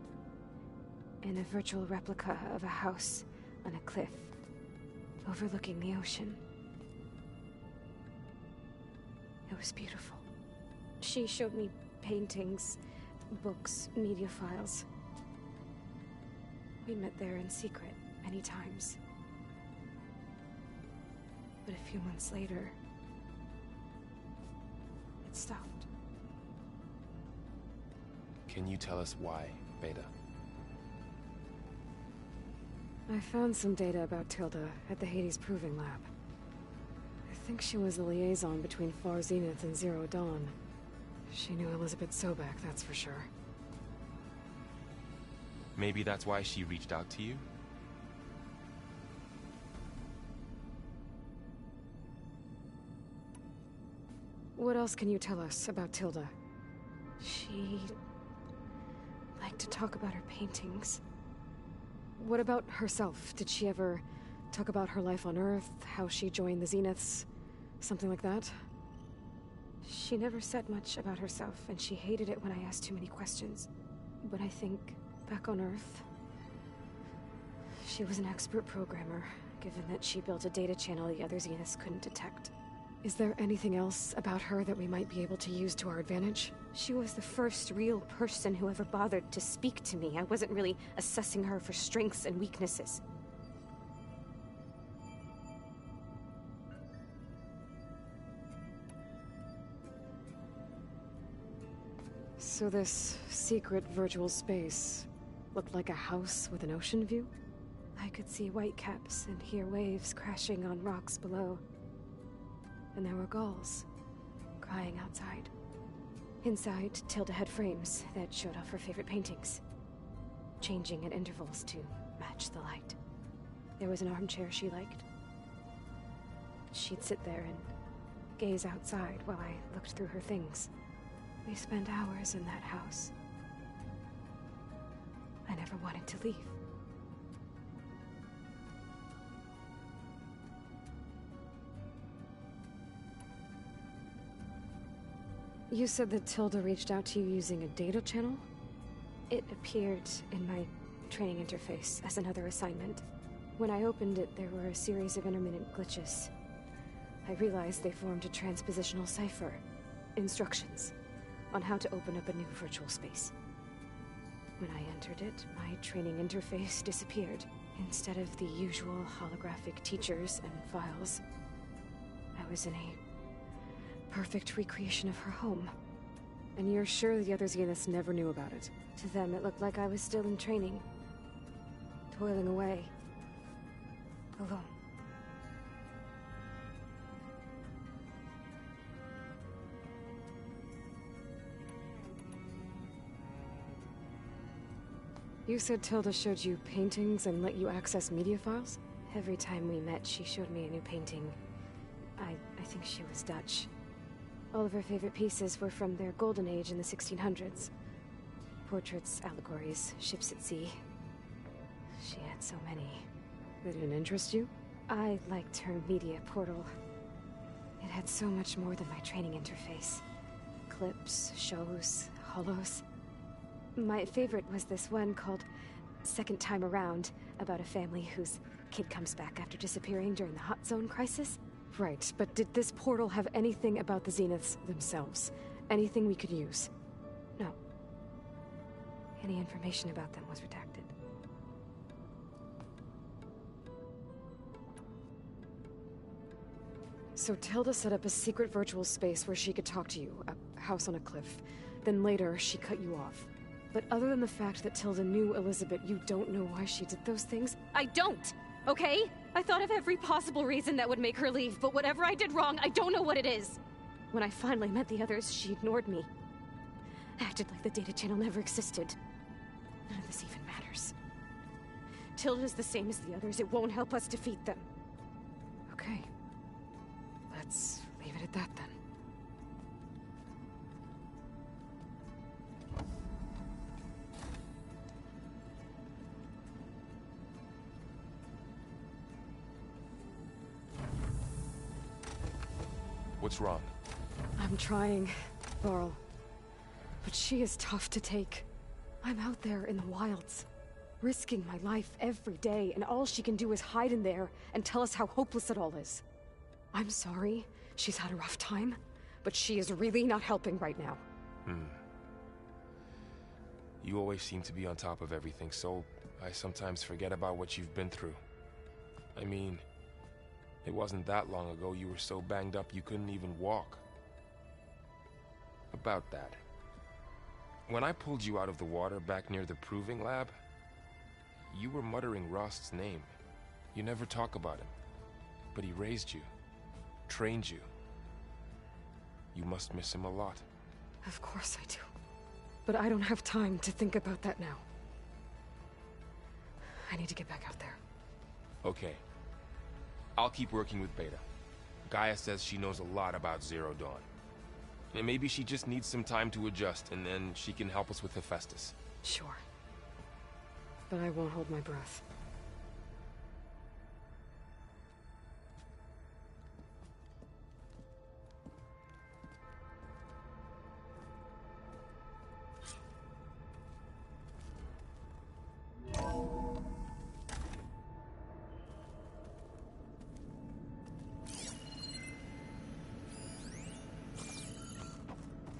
in a virtual replica of a house on a cliff, overlooking the ocean. It was beautiful. She showed me paintings, books, media files. We met there in secret many times. But a few months later, it stopped. Can you tell us why, Beta? I found some data about Tilda at the Hades Proving Lab. I think she was the liaison between Far Zenith and Zero Dawn. She knew Elizabeth Sobek, that's for sure. Maybe that's why she reached out to you? What else can you tell us about Tilda? She liked to talk about her paintings. What about herself? Did she ever talk about her life on Earth, how she joined the Zeniths, something like that? She never said much about herself, and she hated it when I asked too many questions. But I think, back on Earth, she was an expert programmer, given that she built a data channel the other Zeniths couldn't detect. Is there anything else about her that we might be able to use to our advantage? She was the first real person who ever bothered to speak to me. I wasn't really assessing her for strengths and weaknesses. So this secret virtual space looked like a house with an ocean view? I could see whitecaps and hear waves crashing on rocks below. And there were gulls crying outside. Inside, Tilda had frames that showed off her favorite paintings, changing at intervals to match the light. There was an armchair she liked. She'd sit there and gaze outside while I looked through her things. We spent hours in that house. I never wanted to leave. You said that Tilda reached out to you using a data channel? It appeared in my training interface as another assignment. When I opened it, there were a series of intermittent glitches. I realized they formed a transpositional cipher. Instructions on how to open up a new virtual space. When I entered it, my training interface disappeared. Instead of the usual holographic teachers and files, I was in a perfect recreation of her home. And you're sure the other Zeniths never knew about it? To them, it looked like I was still in training. Toiling away. Alone. You said Tilda showed you paintings and let you access media files? Every time we met, she showed me a new painting. I think she was Dutch. All of her favorite pieces were from their golden age in the 1600s. Portraits, allegories, ships at sea. She had so many. They didn't interest you? I liked her media portal. It had so much more than my training interface. Clips, shows, holos. My favorite was this one called Second Time Around, about a family whose kid comes back after disappearing during the Hot Zone crisis. Right, but did this portal have anything about the Zeniths themselves? Anything we could use? No. Any information about them was redacted. So Tilda set up a secret virtual space where she could talk to you, a house on a cliff. Then later, she cut you off. But other than the fact that Tilda knew Elizabeth, you don't know why she did those things? I don't! Okay? I thought of every possible reason that would make her leave, but whatever I did wrong, I don't know what it is. When I finally met the others, she ignored me. Acted like the data channel never existed. None of this even matters. Tilda's the same as the others. It won't help us defeat them. Okay. Let's leave it at that then. What's wrong? I'm trying, Varl. But she is tough to take. I'm out there in the wilds, risking my life every day, and all she can do is hide in there and tell us how hopeless it all is. I'm sorry, she's had a rough time, but she is really not helping right now. You always seem to be on top of everything, so I sometimes forget about what you've been through. I mean, it wasn't that long ago you were so banged up you couldn't even walk. About that. When I pulled you out of the water back near the proving lab, you were muttering Rost's name. You never talk about him. But he raised you, trained you. You must miss him a lot. Of course I do. But I don't have time to think about that now. I need to get back out there. Okay. I'll keep working with Beta. Gaia says she knows a lot about Zero Dawn. And maybe she just needs some time to adjust, and then she can help us with Hephaestus. Sure. But I won't hold my breath.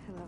Hello.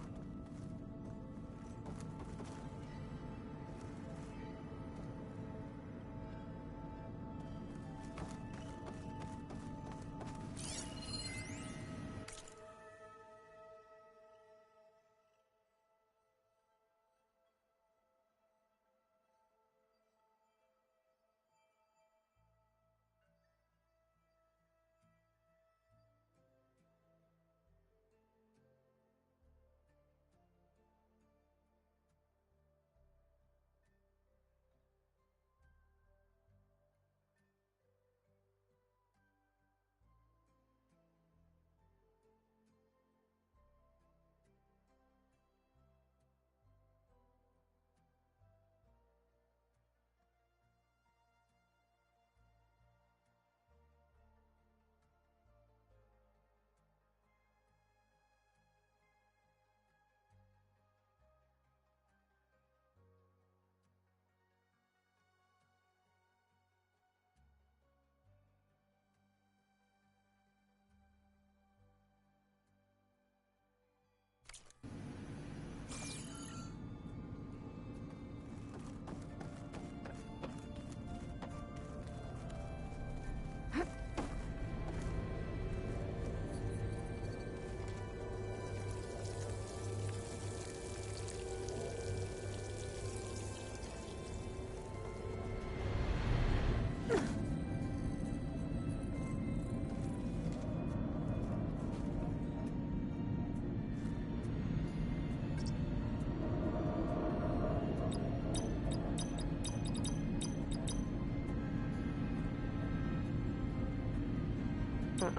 That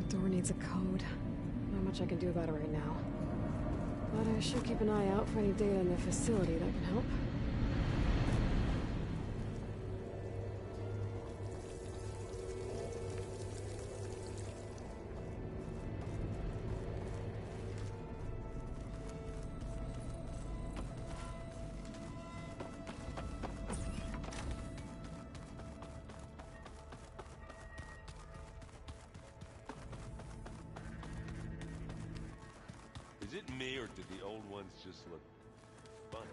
door needs a code. Not much I can do about it right now. But I should keep an eye out for any data in the facility that can help. Is it me, or did the old ones just look funny?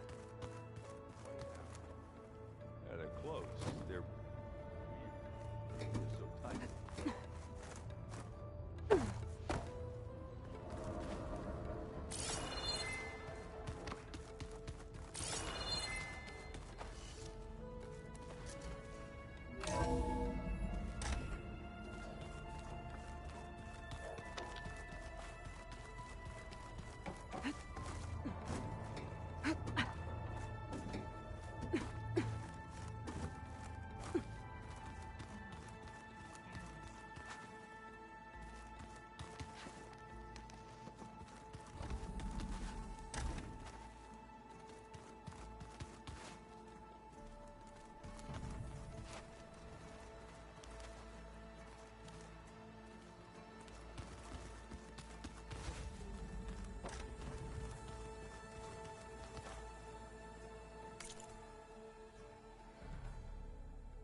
At a close, they're weird. They're so tight.